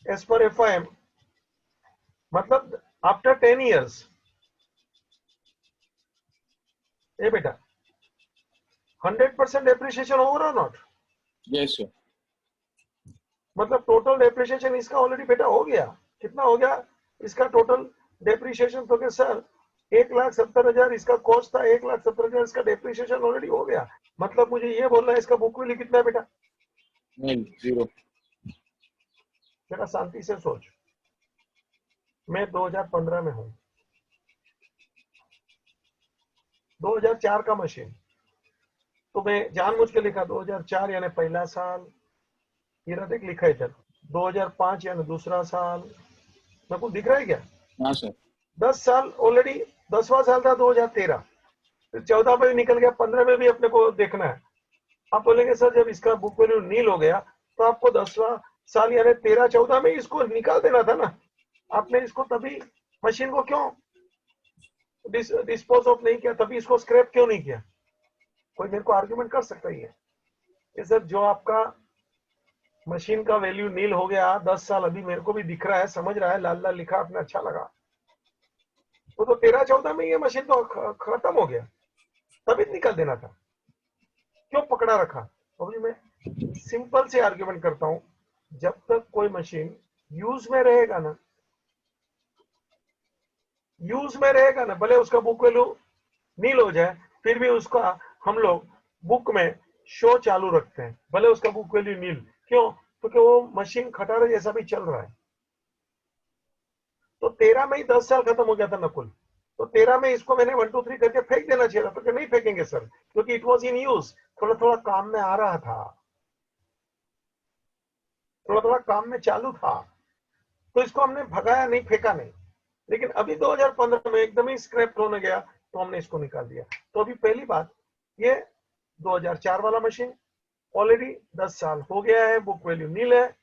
एज पर FIM, मतलब आफ्टर 10 years। ए बेटा 100% डेप्रिसिएशन ओवर और नॉट, यस सर। मतलब टोटल डेप्रिसिएशन इसका ऑलरेडी बेटा हो गया। कितना हो गया इसका टोटल डेप्रिसिएशन? तो क्या सर 1,70,000 इसका कॉस्ट था, 1,70,000 इसका डेप्रिसिएशन ऑलरेडी हो गया। मतलब मुझे ये बोलना है इसका बुक वैल्यू कितना है बेटा? नहीं, 0। बेटा शांति से सोच, मैं 2015 में हूं, 2004 का मशीन, तो मैं जानबूझ के लिखा 2004 यानी पहला साल, ये देख लिखा है इधर 2005 यानी दूसरा साल। मेरे को दिख रहा है क्या? हाँ सर। 10 साल ऑलरेडी, 10वां साल था 2013, फिर 14 में भी निकल गया, 15 में भी अपने को देखना है। आप बोलेंगे सर जब इसका बुक वैल्यू नील हो गया तो आपको 10वां साल यानी 13-14 में इसको निकाल देना था ना। आपने इसको तभी मशीन को क्यों डिस्पोज ऑफ नहीं किया, तभी इसको स्क्रैप क्यों नहीं किया? कोई मेरे को आर्ग्यूमेंट कर सकता ही है कि सर जो आपका मशीन का वैल्यू नील हो गया 10 साल, अभी मेरे को भी दिख रहा है, समझ रहा है, लाल लाल लिखा आपने, अच्छा लगा, वो तो 13-14 में ये मशीन तो खत्म हो गया, तभी निकाल देना था, क्यों पकड़ा रखा? अभी मैं सिंपल से आर्ग्यूमेंट करता हूं, जब तक कोई मशीन यूज में रहेगा ना, यूज में रहेगा ना, भले उसका बुक वैल्यू नील हो जाए, फिर भी उसका हम लोग बुक में शो चालू रखते हैं, भले उसका बुक वैल्यू नील। क्यों? क्योंकि वो मशीन खटारा जैसा भी चल रहा है। तो 13 में ही 10 साल खत्म हो गया था नकुल, तो 13 में इसको मैंने 1 2 3 करके फेंक देना चाहिए था, तो नहीं फेंकेंगे सर, क्योंकि इट वॉज इन यूज, थोड़ा थोड़ा काम में आ रहा था, थोड़ा थोड़ा काम में चालू था, तो इसको हमने भगाया नहीं, फेंका नहीं। लेकिन अभी 2015 में एकदम ही स्क्रैप होने गया तो हमने इसको निकाल दिया। तो अभी पहली बात, ये 2004 वाला मशीन ऑलरेडी 10 साल हो गया है, बुक वैल्यू नील है,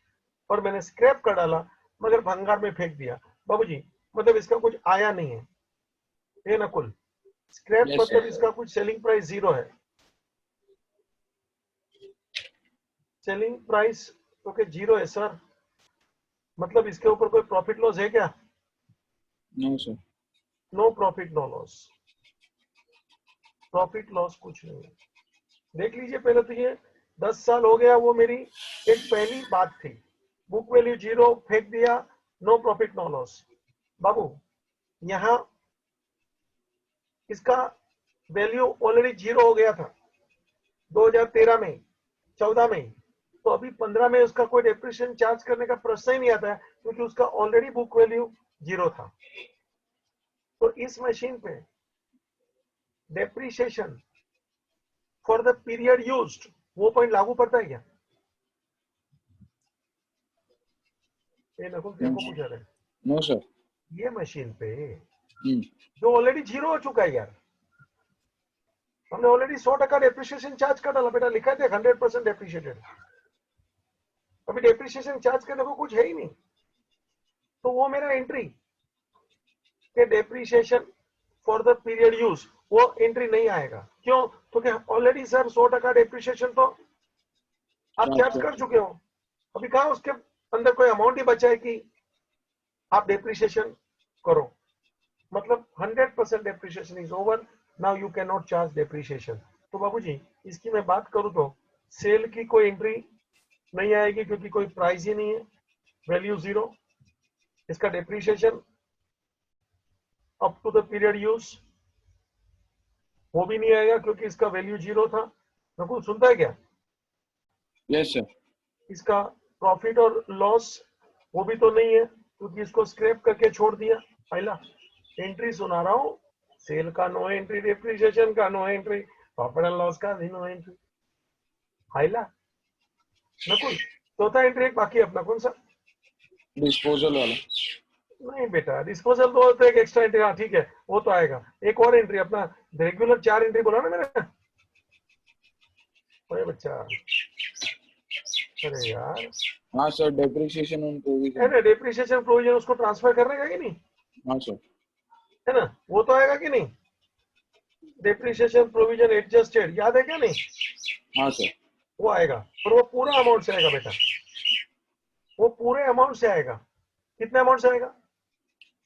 और मैंने स्क्रैप कर डाला, मगर भंगार में फेंक दिया बाबूजी, मतलब इसका कुछ आया नहीं है ये नकुल। स्क्रैप यस मतलब सर। इसका कुछ सेलिंग प्राइस 0 है, सेलिंग प्राइस तो के 0 है सर, मतलब इसके ऊपर कोई प्रॉफिट लॉस है क्या? No sir. No profit no loss, profit loss कुछ नहीं है। देख लीजिए पहले तो, ये 10 साल हो गया, वो मेरी एक पहली बात थी, बुक वैल्यू 0 फेंक दिया, नो प्रॉफिट नो लॉस। बाबू यहाँ इसका वैल्यू ऑलरेडी 0 हो गया था 2013 में, 14 में, तो अभी 15 में उसका कोई डेप्रिसिएशन चार्ज करने का प्रश्न ही नहीं आता है, क्योंकि उसका ऑलरेडी बुक वैल्यू 0 था। तो इस मशीन पे depreciation for the period used वो पॉइंट लागू पड़ता है क्या? ये नकुल तेरे को पूछा रहे, नो सर। ये मशीन पे हम्म। जो ऑलरेडी 0 हो चुका है यार, हमने ऑलरेडी 100% डेप्रिसिएशन चार्ज कर डाला बेटा, लिखा था 100% डेप्रिशिएटेड, अभी डेप्रिसिएशन चार्ज करने को कुछ है ही नहीं, तो वो मेरा एंट्री के depreciation for the period use वो एंट्री नहीं आएगा। क्यों? क्योंकि ऑलरेडी सर 100% डेप्रिसिएशन तो आप चार्ज कर चुके हो, अभी कहा उसके अंदर कोई अमाउंट ही बचा है कि आप डेप्रिसिएशन करो, मतलब 100% depreciation is over, now you can not charge depreciation. तो बाबूजी इसकी मैं बात करूं तो सेल की कोई एंट्री नहीं आएगी क्योंकि कोई प्राइस ही नहीं है, वैल्यू जीरो। इसका depreciation up to the period use वो भी नहीं आएगा क्योंकि इसका वैल्यू जीरो था। नकुल सुनता है क्या? Yes sir. इसका प्रॉफिट और लॉस वो भी तो नहीं है क्योंकि इसको स्क्रैप करके छोड़ दिया। पहला एंट्री सुना रहा हूं, सेल का नो एंट्री, डेप्रीशिएशन का no entry, profit and loss का भी नो एंट्री। हाइला नकुल, चौथा एंट्री एक बाकी अपना कौन सा? डिस्पोजल वाला। नहीं बेटा, डिस्पोजल तो एक एक्स्ट्रा एंट्री, हाँ ठीक है वो तो आएगा। एक और एंट्री अपना रेगुलर 4 एंट्री बोला ना मैंने। अरे बच्चा, अरे यार, हाँ सर, डेप्रिसिएशन ऑन है प्रोविजन। ना, डेप्रिसिएशन प्रोविजन उसको ट्रांसफर करने का कि नहीं, हाँ सर। है ना, वो तो आएगा कि नहीं? डेप्रिसिएशन प्रोविजन एडजस्टेड याद है क्या? नहीं, हाँ सर। वो आएगा और वो पूरा अमाउंट से आएगा बेटा, वो पूरे अमाउंट से आएगा। कितने अमाउंट से आएगा?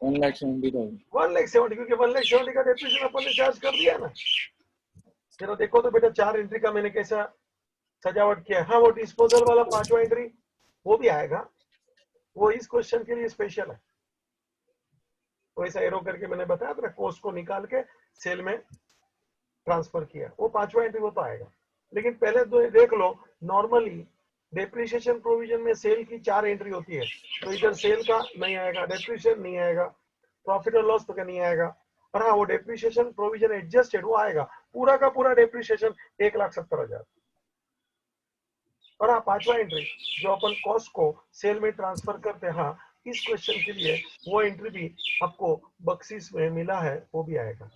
1,70,000। 1,70,000, क्योंकि 1,70,000 का डेप्रिसिएशन अपन ने चार्ज कर दिया ना। जरा देखो तो बेटा 4 एंट्री का मैंने कैसा सजावट किया है। हाँ, वो डिस्पोजल वाला 5वां एंट्री वो भी आएगा, वो इस क्वेश्चन के लिए स्पेशल है। तो ऐसा एरो करके मैंने बताया था, कोस्ट को निकाल के सेल में ट्रांसफर किया, वो 5वां एंट्री वो तो आएगा। लेकिन पहले देख लो, नॉर्मली डेप्रिसिएशन प्रोविजन में सेल की 4 एंट्री होती है, तो इधर सेल का नहीं आएगा, डेप्रिसिएशन नहीं आएगा, प्रॉफिट और लॉस तो क्या नहीं आएगा। और हाँ, वो डेप्रिसिएशन प्रोविजन एडजस्टेड वो आएगा, पूरा का पूरा डेप्रिसिएशन 1,70,000। और हाँ, 5वां एंट्री जो अपन कॉस्ट को सेल में ट्रांसफर करते हैं, हाँ इस क्वेश्चन के लिए वो एंट्री भी आपको बख्शीश में मिला है, वो भी आएगा।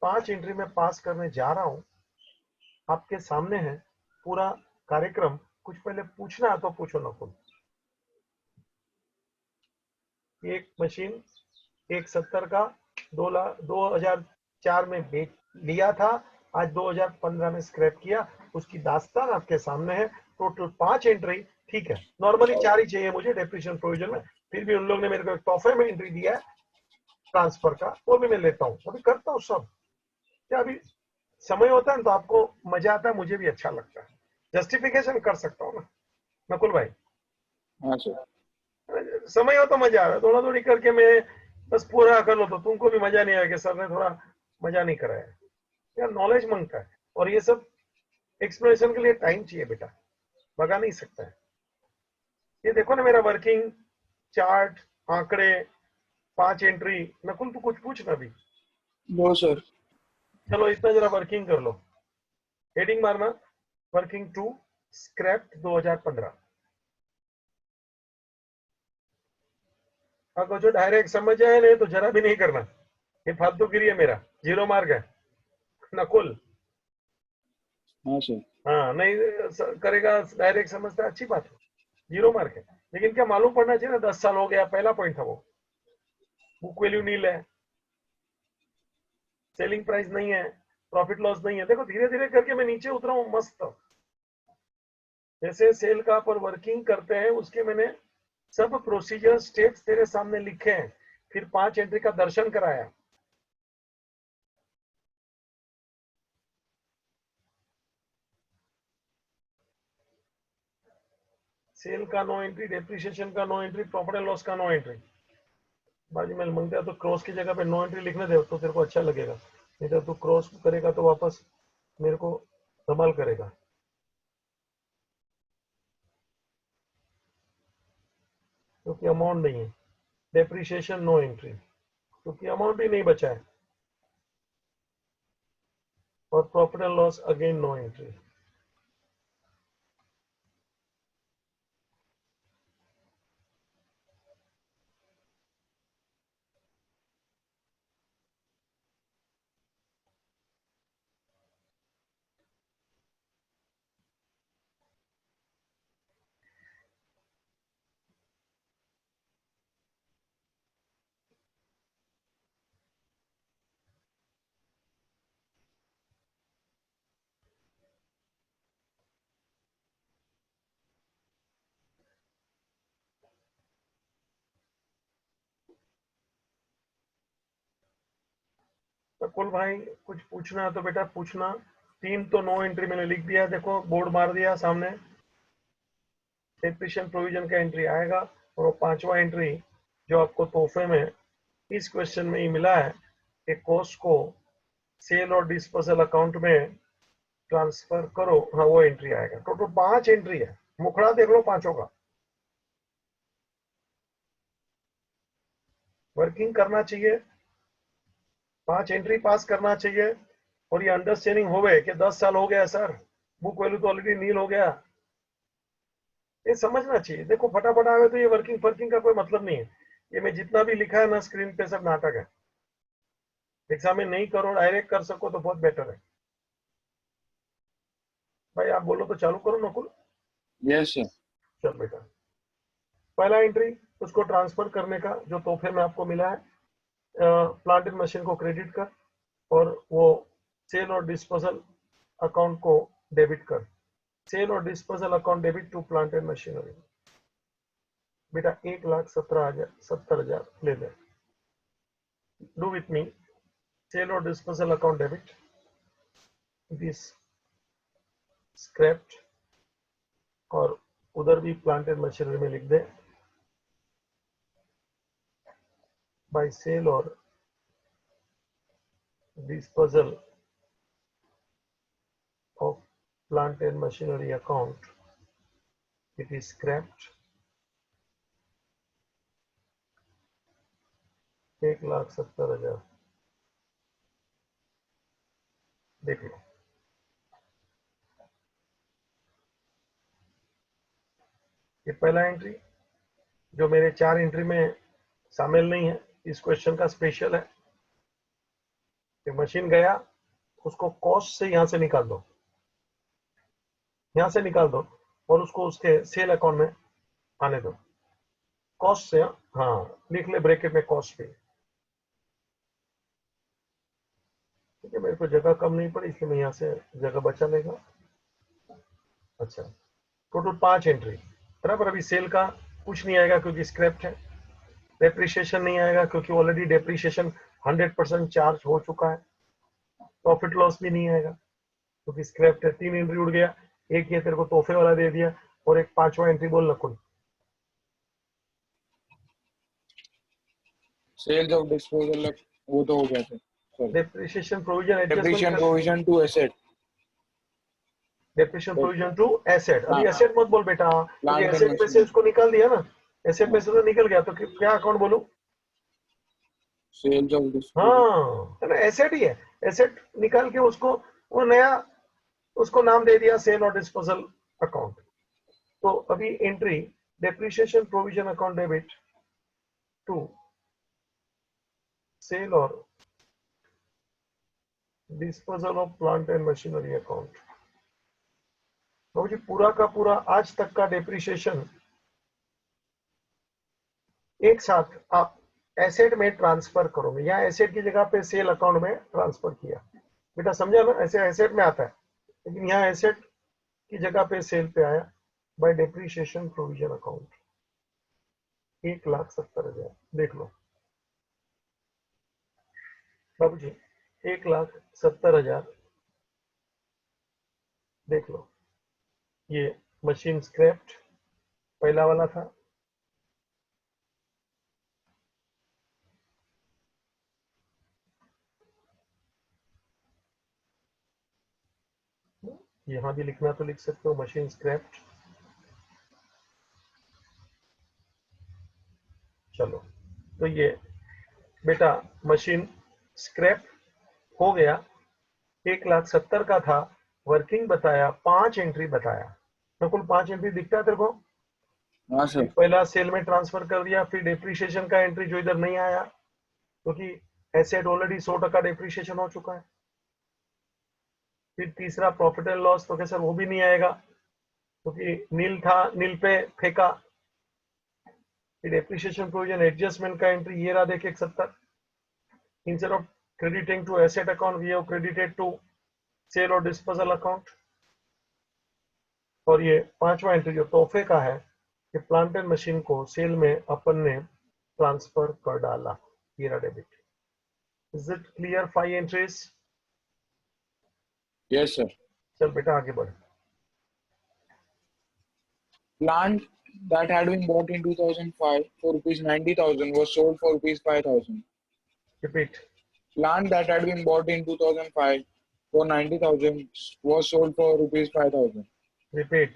5 एंट्री में पास करने जा रहा हूं, आपके सामने है पूरा कार्यक्रम। कुछ पहले पूछना है तो पूछो नकुल। एक मशीन 1,70 का 2004 में बेच लिया था, आज 2015 में स्क्रैप किया, उसकी दास्तान आपके सामने है। टोटल 5 एंट्री, ठीक है, नॉर्मली 4 ही चाहिए मुझे डेप्रिसिएशन प्रोविजन में, फिर भी उन लोगों ने मेरे को एक तोहफे में एंट्री दिया है ट्रांसफर का, वो भी मैं लेता हूँ, अभी करता हूँ सब। क्या अभी समय होता है तो आपको मजा आता है, मुझे भी अच्छा लगता है, जस्टिफिकेशन कर सकता हूँ ना नकुल भाई। हाँ सर। समय हो तो मजा आवे, थोड़ा थोड़ी करके मैं बस पूरा कर लो तो तुमको भी मजा नहीं आएगा, सर ने थोड़ा मजा नहीं कराया यार। नॉलेज मांगता है और ये सब एक्सप्लोरेशन के लिए टाइम चाहिए बेटा, भगा नहीं सकता है। ये देखो ना मेरा वर्किंग चार्ट, आंकड़े, 5 एंट्री। नकुल तू कुछ पूछ ना अभी। No sir. चलो इतना जरा वर्किंग कर लो, हेडिंग मारना वर्किंग टू स्क्रैप 2015। अगर जो डायरेक्ट समझ आए नहीं तो जरा भी नहीं करना, ये फालतूगिरी है, मेरा 0 मार्क है नकुल। हाँ सर। हाँ नहीं करेगा डायरेक्ट समझता है, अच्छी बात है, 0 मार्क है। लेकिन क्या मालूम पड़ना चाहिए ना, 10 साल हो गया, पहला पॉइंट था वो। बुक वैल्यू नील है, सेलिंग प्राइस नहीं है, प्रॉफिट लॉस नहीं है। देखो धीरे धीरे करके मैं नीचे उतरा हूँ मस्त। जैसे सेल का पर वर्किंग करते हैं उसके मैंने सब प्रोसीजर स्टेप्स तेरे सामने लिखे हैं, फिर 5 एंट्री का दर्शन कराया। सेल का नो एंट्री, डेप्रिसिएशन का no entry, profit and loss का नो एंट्री। बाजी में मंगते हैं तो क्रॉस की जगह पे नो एंट्री लिखने दे तो तेरे को अच्छा लगेगा, नहीं तो तू क्रॉस करेगा तो वापस मेरे को धमाल करेगा। क्योंकि अमाउंट नहीं है, डेप्रिसिएशन नो एंट्री क्योंकि अमाउंट ही नहीं बचा है, और profit and loss again no entry. तो कुल भाई कुछ पूछना है तो बेटा पूछना। 3 तो नो एंट्री मैंने लिख दिया, देखो बोर्ड मार दिया सामने। डेप्रिशिएशन प्रोविजन का एंट्री आएगा, और वो पांचवा एंट्री जो आपको तोहफे में इस क्वेश्चन में ही मिला है कि कॉस्ट को सेल और डिस्पोजल अकाउंट में ट्रांसफर करो, हाँ वो एंट्री आएगा। टोटल 5 एंट्री है, मुखड़ा देख लो पांचों का। वर्किंग करना चाहिए, 5 एंट्री पास करना चाहिए, और ये अंडरस्टैंडिंग हो गए कि 10 साल हो गया सर, बुक वैल्यू तो ऑलरेडी नील हो गया, ये समझना चाहिए। देखो फटाफट आवे तो ये वर्किंग फर्किंग का कोई मतलब नहीं है। ये मैं जितना भी लिखा है ना स्क्रीन पे सब नाटक है। एग्जाम में नहीं करो, डायरेक्ट कर सको तो बहुत बेटर है। भाई आप बोलो तो चालू करो नकुल। Yes sir. चल बेटा, पहला एंट्री उसको ट्रांसफर करने का जो तोहफे में आपको मिला है, प्लांट एंड मशीन को क्रेडिट कर, और वो सेल और डिस्पोजल अकाउंट को डेबिट कर। सेल और disposal account debit to plant and machinery. बेटा 1,70,000 ले ले। डू विथ मी, सेल और disposal account debit this scrapped, और उधर भी प्लांट एंड मशीनरी में लिख दे बाय सेल और disposal of plant and machinery account, it is scrapped 1,70,000। देख लो, ये पहला एंट्री जो मेरे 4 एंट्री में शामिल नहीं है, इस क्वेश्चन का स्पेशल है कि मशीन गया, उसको कॉस्ट से यहां से निकाल दो, यहां से निकाल दो, और उसको उसके सेल अकाउंट में आने दो। कॉस्ट से, हाँ लिख ले ब्रैकेट में कॉस्ट पे। ठीक है, मेरे को जगह कम नहीं पड़ी इसलिए मैं यहाँ से जगह बचा लेगा। अच्छा, टोटल 5 एंट्री बराबर। अभी सेल का कुछ नहीं आएगा क्योंकि स्क्रैप्ड है। डेप्रिसिएशन नहीं आएगा क्योंकि ऑलरेडी डेप्रिसिएशन 100% चार्ज हो चुका है। प्रॉफिट लॉस भी नहीं आएगा क्योंकि स्क्रैप्ड है। 3 एंट्री उड़ गया, एक ये तेरे को तोहफे वाला दे दिया, और एक पांचवा एंट्री बोल नकुल। सेल्स ऑफ डिस्पोजल वो तो हो गया sir. Depreciation provision depreciation adjustment, provision to asset. Depreciation provision to asset. अभी हाँ, एसेट मत बोल बेटा, क्योंकि प्लांट एंड एसेट में से मशीनरी। उसको निकाल दिया ना, एसेट में से तो निकल गया, तो क्या अकाउंट बोलूं? Sales of disposal. हाँ है ना, एसेट ही है। एसेट निकाल के उसको वो नया उसको नाम दे दिया सेल और डिस्पोजल अकाउंट। तो अभी entry depreciation provision account debit to sale और disposal of plant and machinery account. तो जी पूरा का पूरा आज तक का डेप्रिसिएशन एक साथ आप एसेट में ट्रांसफर करोगे, या एसेट की जगह पे सेल अकाउंट में ट्रांसफर किया। बेटा समझा ना, ऐसे एसेट में आता है, लेकिन यहाँ एसेट की जगह पे सेल पे आया बाय डेप्रिसिएशन प्रोविजन अकाउंट 1,70,000। देख लो बाबू जी, 1,70,000। देख लो, ये मशीन स्क्रैप्ड पहला वाला था, यहां भी लिखना तो लिख सकते हो मशीन स्क्रैप्ड। चलो, तो ये बेटा मशीन स्क्रैप हो गया, 1,70,000 का था, वर्किंग बताया, 5 एंट्री बताया। तो कुल 5 एंट्री दिखता है तेरे को? हाँ सर। पहला सेल में ट्रांसफर कर दिया, फिर डेप्रिसिएशन का एंट्री जो इधर नहीं आया क्योंकि एसेट ऑलरेडी 100% डेप्रिसिएशन हो चुका है। फिर तीसरा प्रॉफिट एंड लॉस, तो कैसे वो भी नहीं आएगा क्योंकि नील था, नील पे फेंका। फिर डेप्रिसिएशन प्रोविजन एडजस्टमेंट का एंट्री ये रहा, देख 170। Instead of crediting to asset account we have credited to sale और disposal account। और ये पांचवा एंट्री जो तोहफे का है कि प्लांट एंड मशीन को सेल में अपन ने ट्रांसफर कर डाला, ये रहा debit. Is it clear? 5 entries. Yes sir. चल बेटा आगे बढ़। Plant that had been bought in 2005 for rupees 90,000 was sold for rupees 5,000. Repeat. Plant that had been bought in 2005 for 90,000 was sold for rupees 5,000. Repeat.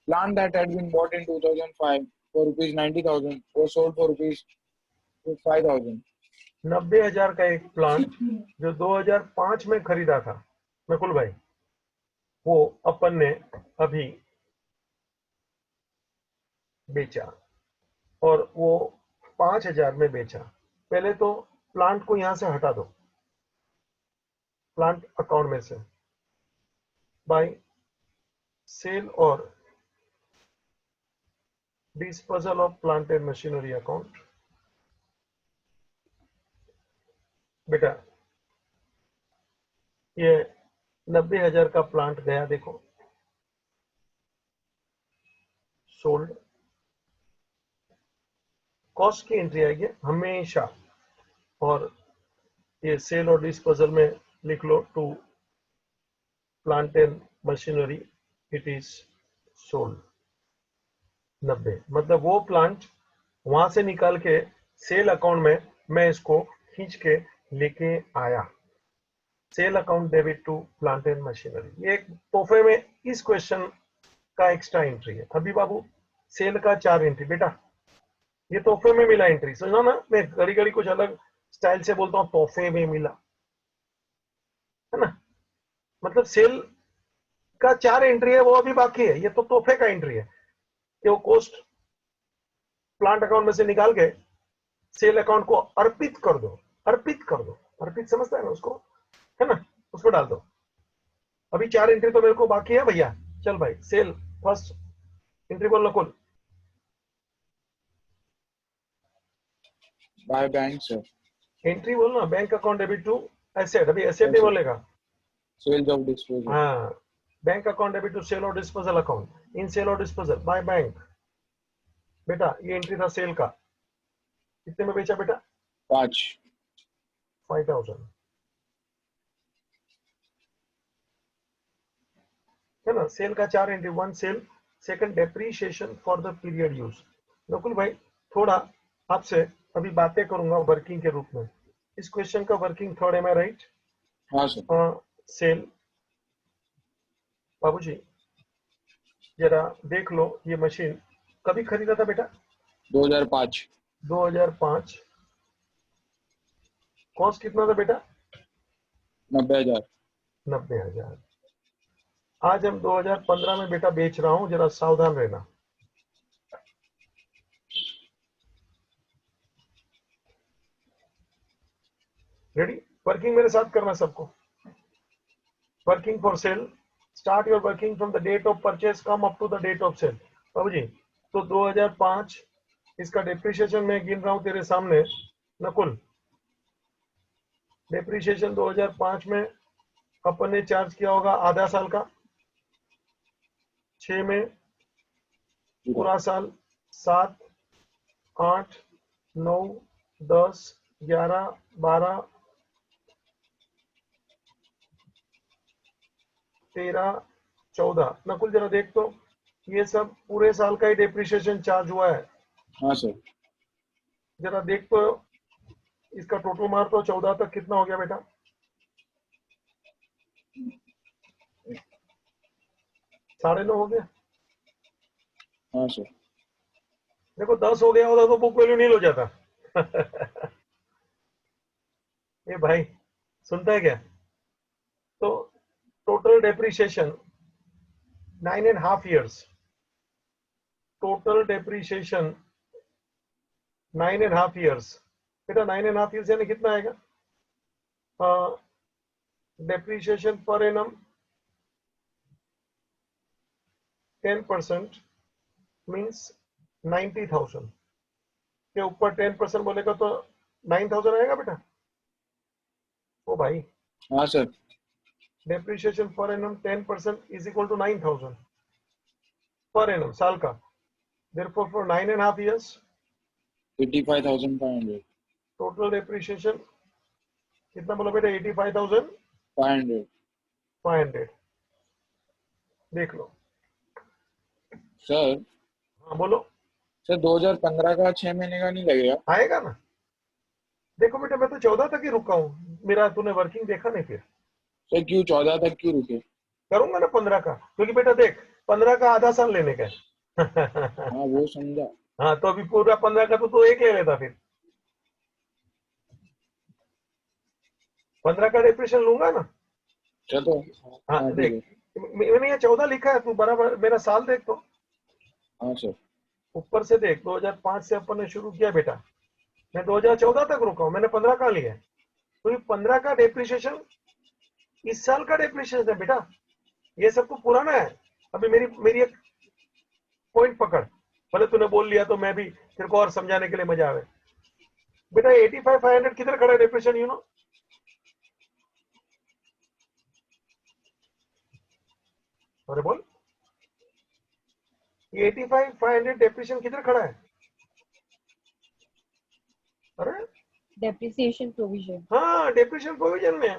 Plant that had been bought in 2005 for rupees 90,000 was sold for rupees 5,000. 90,000 का एक plant जो 2005 में खरीदा था नकुल भाई, वो अपन ने अभी बेचा और वो 5,000 में बेचा। पहले तो प्लांट को यहां से हटा दो, प्लांट अकाउंट में से, बाय सेल और disposal of plant and machinery account. बेटा ये 90,000 का प्लांट गया, देखो सोल्ड। कॉस्ट की एंट्री आएगी हमेशा, और ये सेल और डिस्पोजल में लिख लो to plant and machinery it is sold. 90 मतलब वो प्लांट वहां से निकाल के सेल अकाउंट में मैं इसको खींच के लेके आया। Sale account debit to plant and machinery. ये एक तोहफे में इस क्वेश्चन का एक्स्ट्रा एंट्री है। अभी बाबू सेल का 4 एंट्री बेटा, ये तोहफे में मिला एंट्री, समझो ना। मैं घड़ी घड़ी कुछ अलग स्टाइल से बोलता हूँ, तोहफे में मिला, है ना। मतलब सेल का 4 एंट्री है, वो अभी बाकी है। ये तो तोहफे का एंट्री है कि वो कॉस्ट प्लांट अकाउंट में से निकाल के सेल अकाउंट को अर्पित कर दो। अर्पित कर दो, अर्पित समझता है ना उसको, है ना, उसको डाल दो। अभी 4 एंट्री तो मेरे को बाकी है भैया। चल भाई, सेल फर्स्ट एंट्री बोल Nakul. By bank, sir. Entry बोलना, bank account debit to asset. अभी एसेट Yes, नहीं sir. बोलेगा। Sales of disposal. हाँ, bank account debit to sale और डिस्पोजल अकाउंट। इन सेल और डिस्पोजल बाय बैंक। बेटा ये एंट्री था सेल का, कितने में बेचा बेटा? 5. 5,000, है ना। सेल का 4 entry, 1 sale, second depreciation for the period use. Nakul भाई थोड़ा आपसे अभी बातें करूंगा वर्किंग के रूप में। इस क्वेश्चन का working third, M I right? हाँ सर। सेल बाबूजी जरा देख लो, ये मशीन कभी खरीदा था बेटा? 2005. 2005। कॉस्ट कितना था बेटा? 90,000. 90,000। आज हम 2015 में बेटा बेच रहा हूं, जरा सावधान रहना। रेडी? वर्किंग मेरे साथ करना सबको। Working for sale, start your working from the date of purchase come up to the date of sale. बाबू जी तो 2005 इसका डेप्रिसिएशन मैं गिन रहा हूं तेरे सामने नकुल। डेप्रिसिएशन 2005 में अपन ने चार्ज किया होगा आधा साल का, 6 में पूरा साल, 7, 8, 9, 10, 11, 12, 13, 14। नकुल जरा देख तो, ये सब पूरे साल का ही डेप्रिसिएशन चार्ज हुआ है। हाँ सर। जरा देख तो, इसका टोटल मार तो 14 तक कितना हो गया बेटा? 9.5 हो गया। हाँ सर। देखो 10 हो गया होता तो बुक वैल्यू नील हो जाता। ये भाई सुनता है क्या? तो total depreciation 9.5 years, total depreciation 9.5 years। बेटा 9.5 years यानी कितना आएगा? डेप्रिसिएशन पर एनम 10% मीन्स 90,000 के ऊपर 10% बोलेगा तो 9,000 आएगा बेटा। ओ भाई हाँ sir. Depreciation per annum 10% is equal to 9,000 per annum साल का। Therefore for 9.5 years 85,500. Total depreciation कितना बोला बेटा? 500. 85,500। देख लो सर हाँ बोलो। सर 2015 का 6 महीने का नहीं लगेगा? आएगा ना। देखो बेटा, मैं तो 14 तक ही रुका हूँ, मेरा तूने वर्किंग देखा नहीं फिर। सर क्यों 14 तक क्यों रुके? करूंगा ना 15 का, क्योंकि बेटा देख, 15 का आधा साल लेने का है। हाँ वो समझा। हाँ, तो अभी पूरा 15 का तो एक ले लेता फिर। 15 का डिप्रेशन लूंगा ना। चलो। हाँ हाँ ठीक देख, है। मैंने ये 14 लिखा है, तू बराबर मेरा साल देख तो। हाँ सर। ऊपर से देख, 2005 से अपन ने शुरू किया बेटा, मैं 2014 तक रुका हूँ, मैंने 15 का लिया है। तो ये 15 का डेप्रिसिएशन इस साल का डेप्रिसिएशन है बेटा, ये सब तो पुराना है। अभी मेरी मेरी एक पॉइंट पकड़, भले तूने बोल लिया तो मैं भी तेरे को और समझाने के लिए मजा आवे। बेटा 85,500 किधर खड़ा है डेप्रिसिएशन, यू नो? अरे बोल, ये 85,500 डेप्रिसिएशन किधर खड़ा है? अरे डेप्रिसिएशन प्रोविजन। हाँ, डेप्रिसिएशन प्रोविजन में है।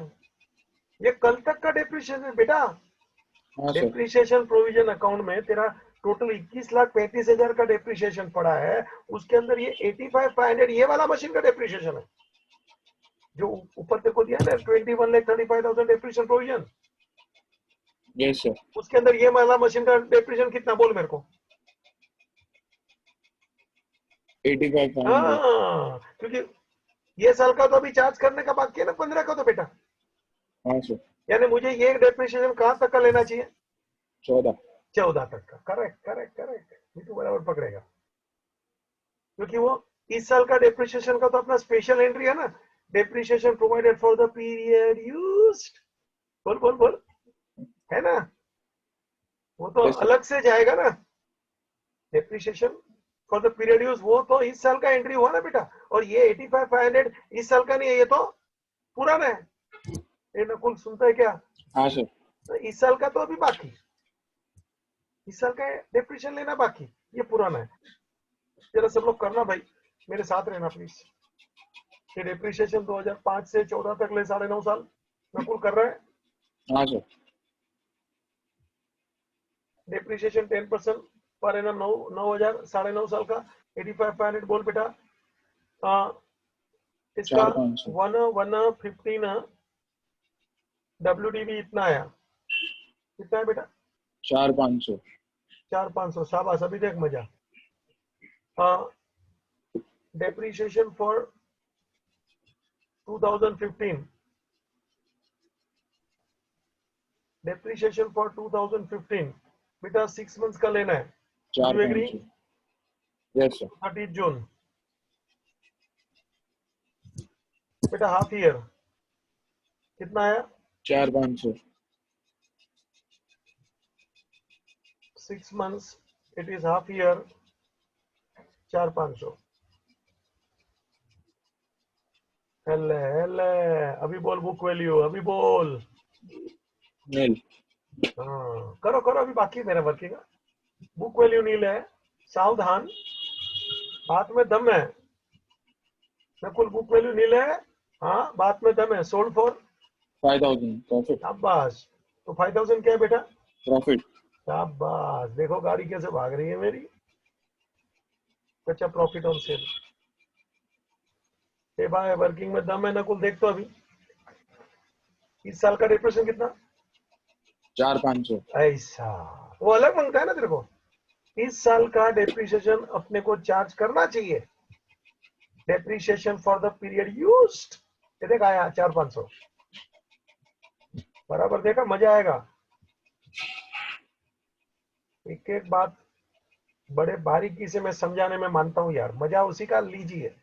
ये कल तक का डेप्रिसिएशन है बेटा। हाँ सर। डेप्रिसिएशन प्रोविजन अकाउंट में तेरा टोटल 21,35,000 का डेप्रिसिएशन पड़ा है, उसके अंदर ये 85,500 ये वाला मशीन का डेप्रिसिएशन है जो ऊपर तेरे को दिया ना, 21,35,000 डेप्रिसिएशन प्रोविजन। Yes sir. उसके अंदर ये वाला मशीन का डेप्रिसिएशन कितना, बोल मेरे को। 85,500। हाँ, क्योंकि ये साल का तो अभी चार्ज करने का बाकी है ना, 15 का तो बेटा। हाँ सर। यानी मुझे ये डेप्रिसिएशन कहां तक का लेना चाहिए? 14। 14 तक का। करेक्ट करेक्ट करेक्ट, ये तो बराबर पकड़ेगा, क्योंकि वो इस साल का डेप्रिसिएशन का तो अपना स्पेशल एंट्री है ना, depreciation provided for the period used. बोल बोल बोल, है ना? वो तो यस सर। अलग से जाएगा ना, depreciation for the period use, वो तो इस साल का एंट्री हुआ ना बेटा। और ये 85,500 इस साल का नहीं है, ये तो पुराना है। ये नकुल सुनता है क्या? हाँ सर। तो इस साल का तो अभी बाकी, इस साल का डेप्रिसिएशन लेना बाकी, ये पुराना है। जरा सब लोग करना भाई, मेरे साथ रहना प्लीज। ये डेप्रिसिएशन 2005 से 14 तक ले 9.5 साल नकुल कर रहा है। हाँ सर। डेप्रिसिएशन 10% पर एनम 9,000, 9.5 साल का 85,500 बोल बेटा। इसका 4,500। 115 WDV इतना आया, कितना है बेटा? 4,500। 4,500, शाबाश, अभी देख मजा। डेप्रिसिएशन फॉर 2015, डेप्रिसिएशन फॉर 2015 बेटा 6 मंथ्स का लेना है। You agree? 4,500। Yes sir. 30 जून बेटा, हाफ ईयर कितना आया? 4,500। 6 months, it is half year, 4,500। हेले हेले, अभी बोल बुक वैल्यू, अभी बोल। नील। हाँ करो करो, अभी बाकी है मेरा वर्किंग का। बुक वैल्यू नील है, सावधान, बात में दम है। नकुल बुक वैल्यू नील है, हाँ बात में दम है। Sold for 5,000 profit. शाबाश। तो 5,000 क्या है बेटा? प्रॉफिट। शाबाश, देखो गाड़ी कैसे भाग रही है मेरी। कच्चा प्रॉफिट ऑन सेल। ए भाई वर्किंग में दम है नकुल, देख तो अभी इस साल का डिप्रेशन कितना? 4,500। ऐसा वो अलग मांगता है ना तेरे को। इस साल का डेप्रिसिएशन अपने को चार्ज करना चाहिए, depreciation for the period used. ये देख आया 4,500, बराबर देखा, मजा आएगा। एक एक बात बड़े बारीकी से मैं समझाने में मानता हूं यार, मजा उसी का लीजिए।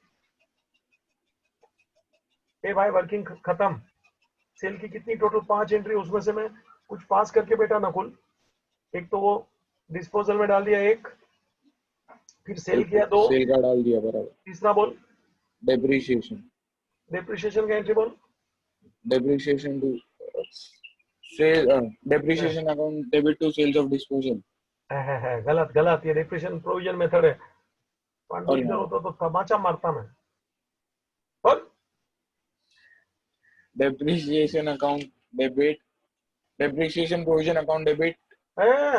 ए भाई वर्किंग खत्म, सेल की कितनी टोटल 5 एंट्री, उसमें से मैं कुछ पास करके बेटा नकुल, एक तो वो डिस्पोजल में डाल दिया एक, फिर सेल किया 2, सेल का डाल दिया बराबर। तीसरा बोल डेप्रिसिएशन। डेप्रिसिएशन का एंट्री बोल। Depreciation to sale. Depreciation account debit to sales of disposal. है गलत गलत, ये डेप्रिसिएशन प्रोविजन मेथड है। पांडु और इधर यहाँ होता तो तमाचा मारता मैं। बोल depreciation account debit. Depreciation provision account debit. ए,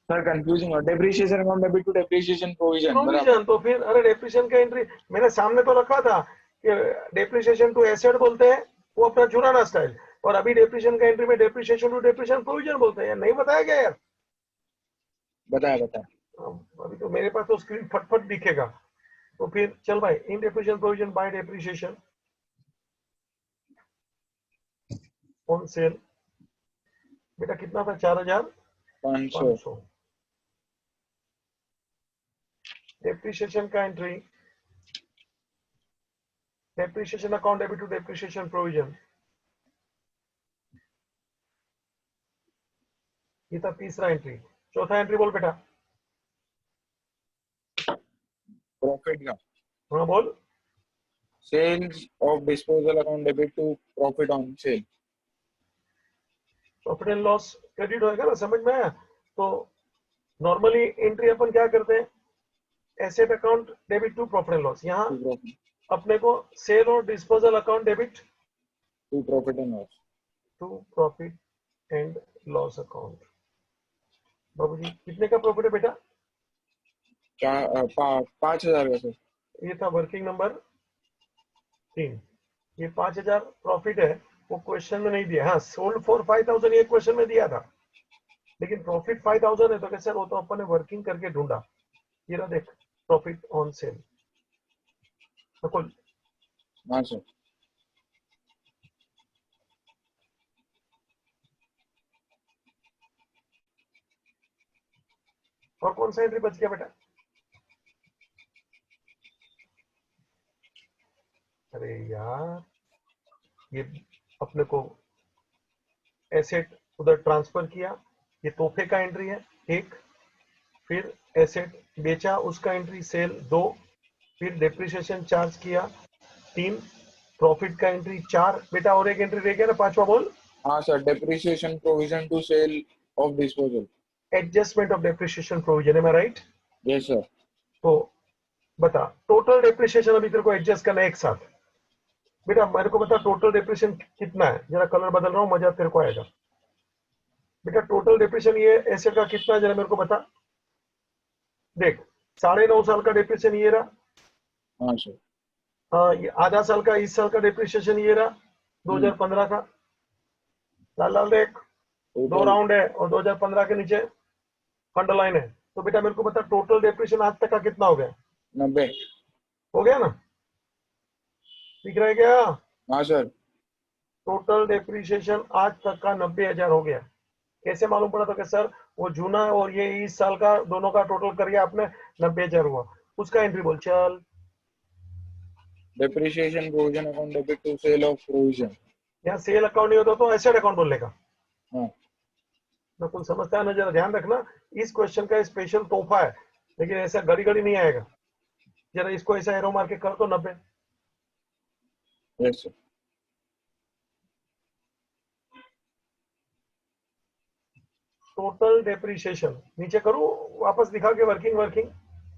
सर कंफ्यूजिंग और depreciation account debit to depreciation provision बराबर। प्रोविजन तो फिर अरे डेप्रिसिएशन का एंट्री मैंने सामने तो रखा था कि डेप्रिसिएशन टू एसेट बोलते हैं, वो अपना जुराना स्टाइल, और अभी डेप्रिसिएशन का एंट्री में डेप्रिसिएशन टू डेप्रिसिएशन प्रोविजन बोलते हैं। नहीं बताया गया यार? बताया बताया। अभी तो मेरे पास तो स्क्रीन फटफट दिखेगा। तो फिर चल भाई, in depreciation provision by depreciation on sale, बेटा कितना था? 500 4,500। डेप्रिसिएशन का entry, depreciation account debit to depreciation provision, ये था तीसरा एंट्री। चौथा एंट्री बोल बेटा। प्रॉफिट का हाँ बोल। Sales of disposal account debit to profit on sale. Profit and loss credit होएगा ना, समझ में आया? तो नॉर्मली एंट्री अपन क्या करते हैं? Asset account debit to profit and loss. यहाँ अपने को सेल और disposal account debit to profit and loss. To profit and loss account. बाबूजी कितने का प्रॉफिट है बेटा? 5,000 का सर। ये था वर्किंग नंबर 3। ये 5,000 प्रॉफिट है, वो क्वेश्चन में नहीं दिया। हाँ, सोल्ड फॉर 5,000 ये क्वेश्चन में दिया था, लेकिन प्रॉफिट 5,000 है तो कैसे? वो तो अपन ने वर्किंग करके ढूंढा। ये रहा देख, प्रॉफिट ऑन सेल। नकुल हाँ सर। और कौन सा एंट्री बच गया बेटा? अरे यार, ये अपने को एसेट उधर ट्रांसफर किया, ये तोहफे का एंट्री है 1। फिर एसेट बेचा, उसका एंट्री सेल 2। फिर डेप्रिसिएशन चार्ज किया 3। प्रॉफिट का एंट्री 4। बेटा और एक एंट्री रह गया ना, 5वां बोल। हाँ sir, depreciation provision to sale of disposal. Adjustment of depreciation provision, am I right? Yes sir. तो बता, टोटल डेप्रिसिएशन अभी तेरे को एडजस्ट करना है एक साथ। बेटा मेरे को बता टोटल डेप्रिसिएशन कितना है? जरा कलर बदल रहा हूँ, मजा तेरे को आएगा। बेटा टोटल डेप्रिसिएशन ये एसेट का कितना है, जरा मेरे को बता। देख, 9.5 साल का डेप्रिसिएशन ये रहा। हाँ सर। ये आधा साल का, इस साल का डेप्रिसिएशन ये रहा 2015 का। लाल लाल देख, 2 टोटल राउंड है और 2015 के नीचे अंडरलाइन है। तो बेटा मेरे को बता टोटल डेप्रिसिएशन आज तक का कितना हो गया? 90। हो गया ना? दिख रहा है क्या? हाँ सर। टोटल डेप्रिसिएशन आज तक का 90,000 हो गया। कैसे मालूम पड़ा? तो कि सर वो जूना और ये इस साल का दोनों का टोटल कर गया आपने, 90,000 हुआ। उसका एंट्री बोल चल। Depreciation provision account debit to sale of provision. यहाँ सेल अकाउंट नहीं होता तो एसेट अकाउंट बोलेगा। हाँ तो कुल समझता है ना? जरा ध्यान रखना, इस क्वेश्चन का स्पेशल तोहफा है, लेकिन ऐसा घड़ी घड़ी नहीं आएगा। जरा इसको ऐसा एरो मार के कर तो 90। Yes sir. टोटल डेप्रिसिएशन नीचे करूं, वापस दिखा के वर्किंग वर्किंग।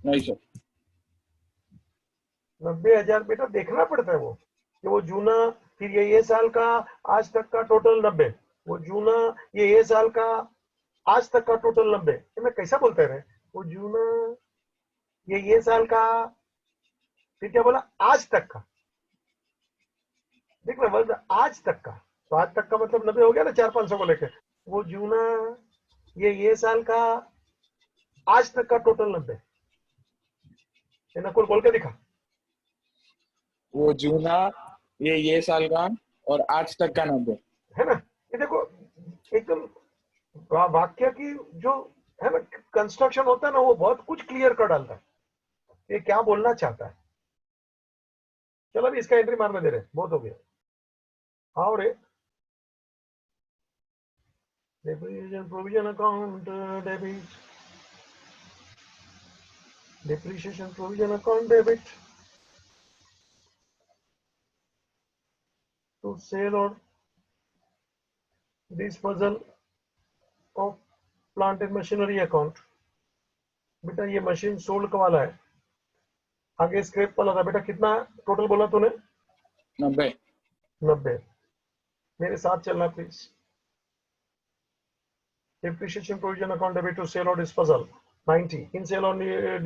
नहीं सर। 90,000 बेटा देखना पड़ता है वो, कि वो जूना, फिर ये साल का, आज तक का टोटल 90। वो जूना, ये साल का, आज तक का टोटल 90। ये मैं कैसा बोलते रहे? वो जूना, ये साल का, फिर क्या बोला? आज तक का। देख ना वर्ड, आज तक का। तो आज तक का मतलब 90 हो गया ना, 400-500 को लेके। वो जूना, ये साल का, आज तक का टोटल 90। नकुल बोल के दिखा। वो जूना, ये साल का और आज तक का 90। है ना? ये देखो एकदम वाक्य की जो है ना कंस्ट्रक्शन होता है ना, वो बहुत कुछ क्लियर कर डालता है, ये क्या बोलना चाहता है। चलो अभी इसका एंट्री मारने दे रहे, बहुत हो गया। हाँ रे, depreciation provision account debit, depreciation provision account debit to sale और disposal of plant and machinery account. बेटा ये मशीन सोल्ड का वाला है, आगे स्क्रैप वाला था। बेटा कितना टोटल बोला तूने? 90। 90। मेरे साथ चलना please. depreciation provision account debit to sale or disposal 90, in sale or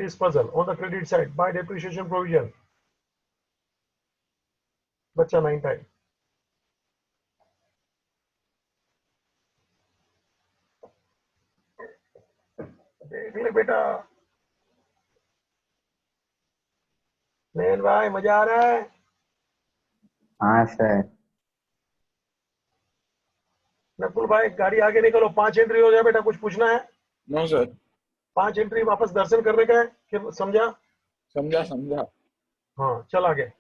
disposal on the credit side by depreciation provision, बच्चा 9 टाइम। देख ले बेटा, नयन भाई मजा आ रहा है? हाँ सर। नकुल भाई गाड़ी आगे निकलो, 5 एंट्री हो जाए बेटा, कुछ पूछना है? No sir. 5 एंट्री वापस दर्शन करने का है कि समझा? समझा समझा। हाँ चल आगे।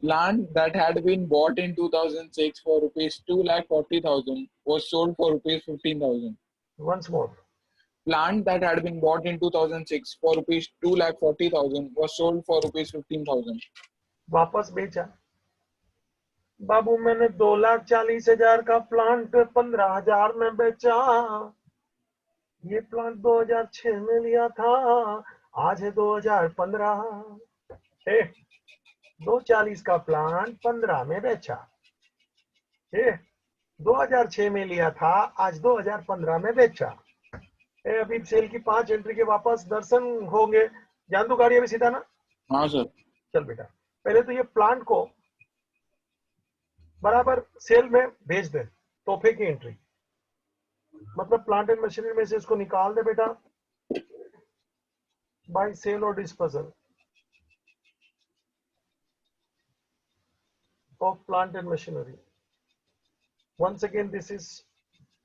Land that had been bought in 2006 for rupees 2,40,000 was sold for rupees 15,000. Once more. Land that had been bought in 2006 for rupees 2,40,000 was sold for rupees 15,000. वापस बेचा बाबू, मैंने 2,40,000 का प्लांट 15,000 में बेचा। ये प्लांट 2006 में लिया था, आज है 2015। 240 का प्लांट 15 में बेचा, 2006 में लिया था, आज 2015 में बेचा। अभी सेल की 5 एंट्री के वापस दर्शन होंगे। जान दो गाड़ी अभी सीधा ना? हाँ सर। चल बेटा, पहले तो ये प्लांट को बराबर सेल में भेज दे, तोहफे की एंट्री, मतलब प्लांट एंड मशीनरी में से इसको निकाल दे बेटा, बाय सेल और disposal of plant and machinery. Once again this is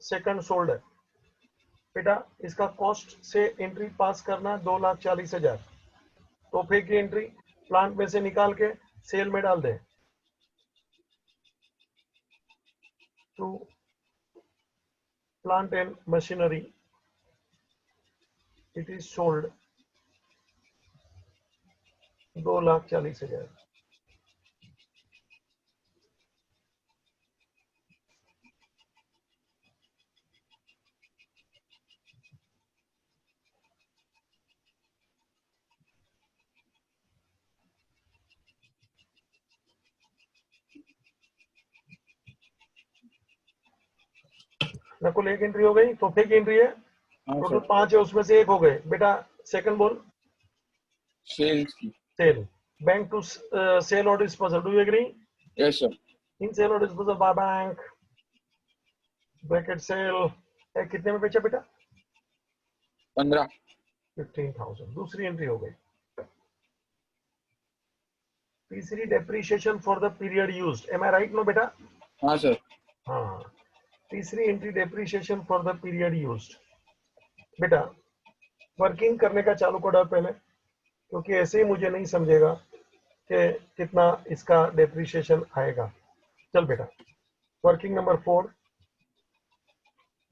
second sold है बेटा, इसका कॉस्ट से एंट्री पास करना 2,40,000, तोहफे की एंट्री प्लांट में से निकाल के सेल में डाल दे। To plant and machinery it is sold 2,40,000। Nakul एक एंट्री हो गई, तोहफे की एंट्री है, हाँ टोटल सर। 5 है, उसमें से एक हो गए बेटा। सेकंड बोल। सेल्स की। सेल, बैंक टू सेल और disposal, do you agree? Yes sir. In sale और disposal by bank bracket sale, कितने में बेचा बेटा? 15। 15,000। दूसरी एंट्री हो गई। तीसरी depreciation for the period used, am I right no बेटा? हाँ सर। हाँ, तीसरी entry depreciation for the period used. बेटा वर्किंग करने का चालू करो पहले, क्योंकि ऐसे ही मुझे नहीं समझेगा कि कितना इसका डेप्रिसिएशन आएगा। चल बेटा, working number 4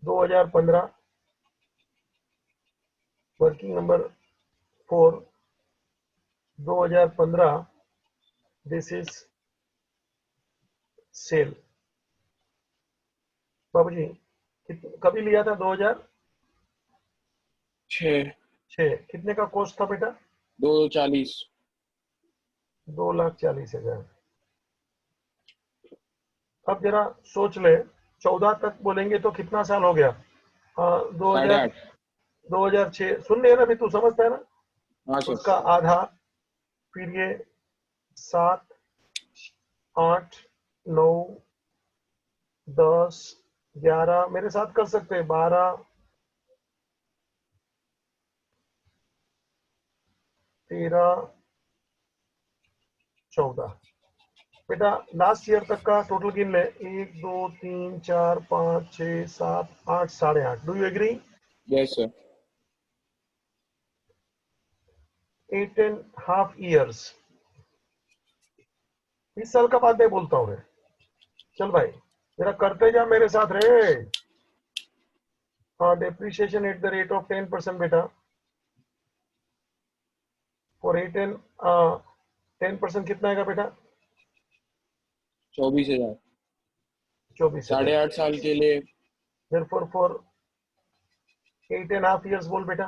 2015, working number 4 2015, this is sale. बाबूजी कभी लिया था? 2006। 6। कितने का कॉस्ट था बेटा? 240। 2,40,000। अब जरा सोच ले, 14 तक बोलेंगे तो कितना साल हो गया? 2000, 2006 सुन ले ना, अभी तू समझता है ना? हाँ सर। उसका आधा, फिर ये 7, 8, 9, 10, 11, मेरे साथ कर सकते हैं, 12, 13, 14। बेटा लास्ट ईयर तक का टोटल गिन ले, 1, 2, 3, 4, 5, 6, 7, 8, 8.5। Do you agree? Yes sir. 8.5 years। 20 साल का बात मैं बोलता हूँ। चल भाई जरा करते जा मेरे साथ रे। हाँ, depreciation eight the rate of 10% बेटा, फॉर 10% कितना आएगा बेटा? 24,000। 24,000। 8.5 साल के लिए therefore for 8.5 years बोल बेटा।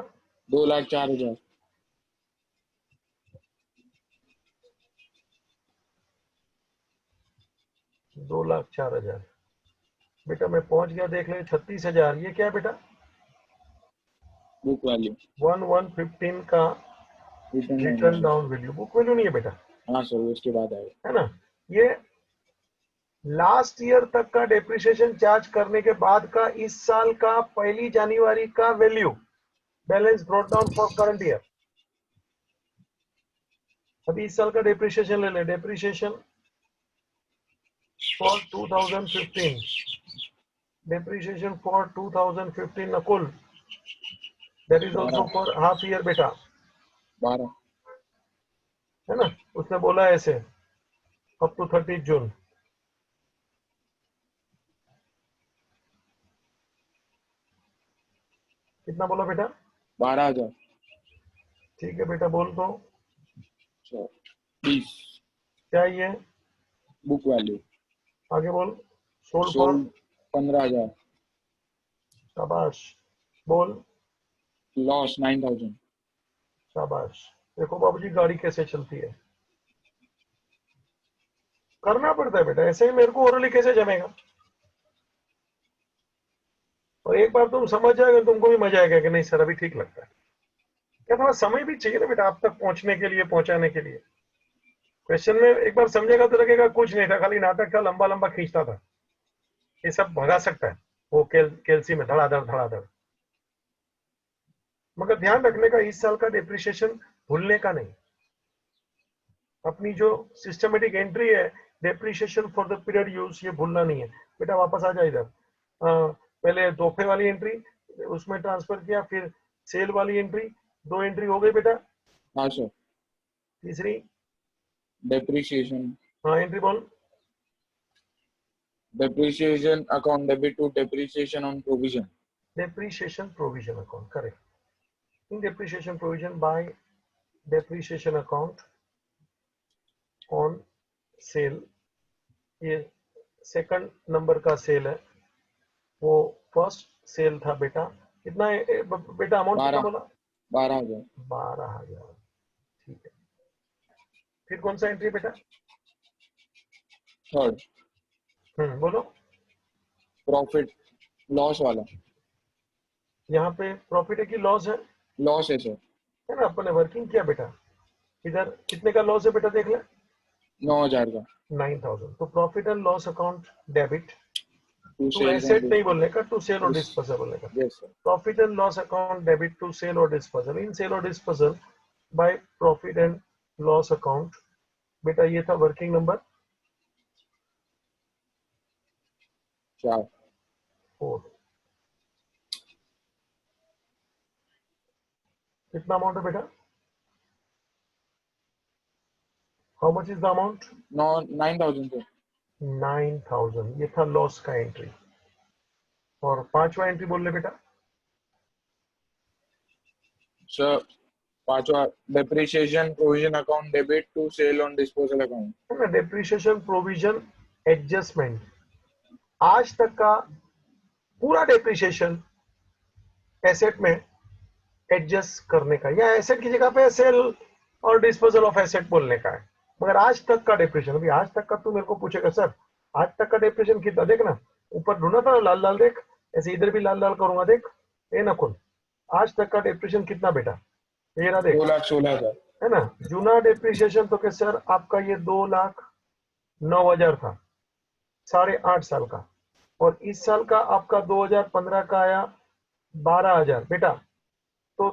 2,04,000। 2,04,000। बेटा मैं पहुंच गया, देख ले 36,000। ये क्या है बेटा? बुक वैल्यू 1115 का return down value. Book value नहीं है बेटा, हाँ सर, उसके बाद आएगा। है ना। ये लास्ट ईयर तक का डेप्रिसिएशन चार्ज करने के बाद का इस साल का 1 जनवरी का value, balance brought down for current year. अभी इस साल का डेप्रिसिएशन ले ले, depreciation for 2015, depreciation for 2015 Nakul, that is also for half year बेटा, 12 है ना। उसने बोला ऐसे अप टू 30 जून। कितना बोला बेटा? 12,000। ठीक है बेटा, बोल दो 30 क्या ये। Book value. आगे बोल। Sold for 15,000। शाबाश। बोल। लॉस 9,000। शाबाश। देखो बाबूजी गाड़ी कैसे चलती है, करना पड़ता है बेटा, ऐसे ही मेरे को ओरली कैसे जमेगा। और एक बार तुम समझ जाओगे तुमको भी मजा आएगा कि नहीं सर अभी ठीक लगता है। क्या थोड़ा समय भी चाहिए ना बेटा आप तक पहुंचने के लिए, पहुंचाने के लिए। क्वेश्चन में एक बार समझेगा तो लगेगा कुछ नहीं था, खाली नाटक था, लंबा लंबा खींचता था। ये सब भगा सकता है वो कैलसी में धड़ाधड़ धड़ाधड़। मगर ध्यान रखने का, इस साल का डेप्रिसिएशन भूलने का नहीं। अपनी जो सिस्टमेटिक एंट्री है depreciation for the period use, ये भूलना नहीं है बेटा। वापस आ जाए इधर। पहले तोहफे वाली एंट्री, उसमें ट्रांसफर किया, फिर सेल वाली एंट्री, 2 एंट्री हो गई बेटा। हाँ सर। तीसरी डेप्रिसिएशन। हाँ एंट्री बोल। Depreciation account debit to depreciation on provision. Depreciation provision account, correct. In depreciation provision by depreciation account on sale, ये सेकंड नंबर का सेल है, वो फर्स्ट सेल था बेटा। कितना है बेटा अमाउंट कितना बोला? 12,000। 12,000। ठीक है, फिर कौन सा एंट्री बेटा? थर्ड बोलो। प्रॉफिट लॉस वाला। यहाँ पे प्रॉफिट है कि लॉस है? लॉस है सर। है ना, अपन ने वर्किंग किया बेटा। इधर कितने का लॉस है बेटा देख ले? 9,000 का। 9,000। तो profit and loss account debit to to sales asset and नहीं बोलने का, टू सेल और Yes. डिस्पोजल बोलने का। Yes sir. Profit and loss account debit to sale और डिस्पोजल, इन सेल और disposal by profit and loss account. बेटा ये था वर्किंग नंबर 4। कितना अमाउंट है बेटा? How much is the amount? 9,000 sir. 9,000। ये था लॉस का एंट्री। और पांचवा एंट्री बोल ले बेटा। सर पांचवा depreciation provision account debit to sale on disposal account. है ना, डेप्रिसिएशन प्रोविजन एडजस्टमेंट। आज तक का पूरा डेप्रिसिएशन एसेट में एडजस्ट करने का, या एसेट की जगह पे सेल और डिस्पोजल ऑफ एसेट बोलने का है। मगर आज तक का डिप्रेशन, अभी आज तक का तू मेरे को पूछेगा सर आज तक का डिप्रेशन कितना, देखना ऊपर ढूंढा था लाल लाल, देख ऐसे इधर भी लाल लाल करूंगा, देख ए नकुल आज तक का डिप्रेशन कितना बेटा? ये रहा देख, 2,16,000। है ना। जूना डिप्रिसिएशन तो क्या सर आपका ये 2,09,000 था 8.5 साल का, और इस साल का आपका 2015 का आया 12,000 बेटा। तो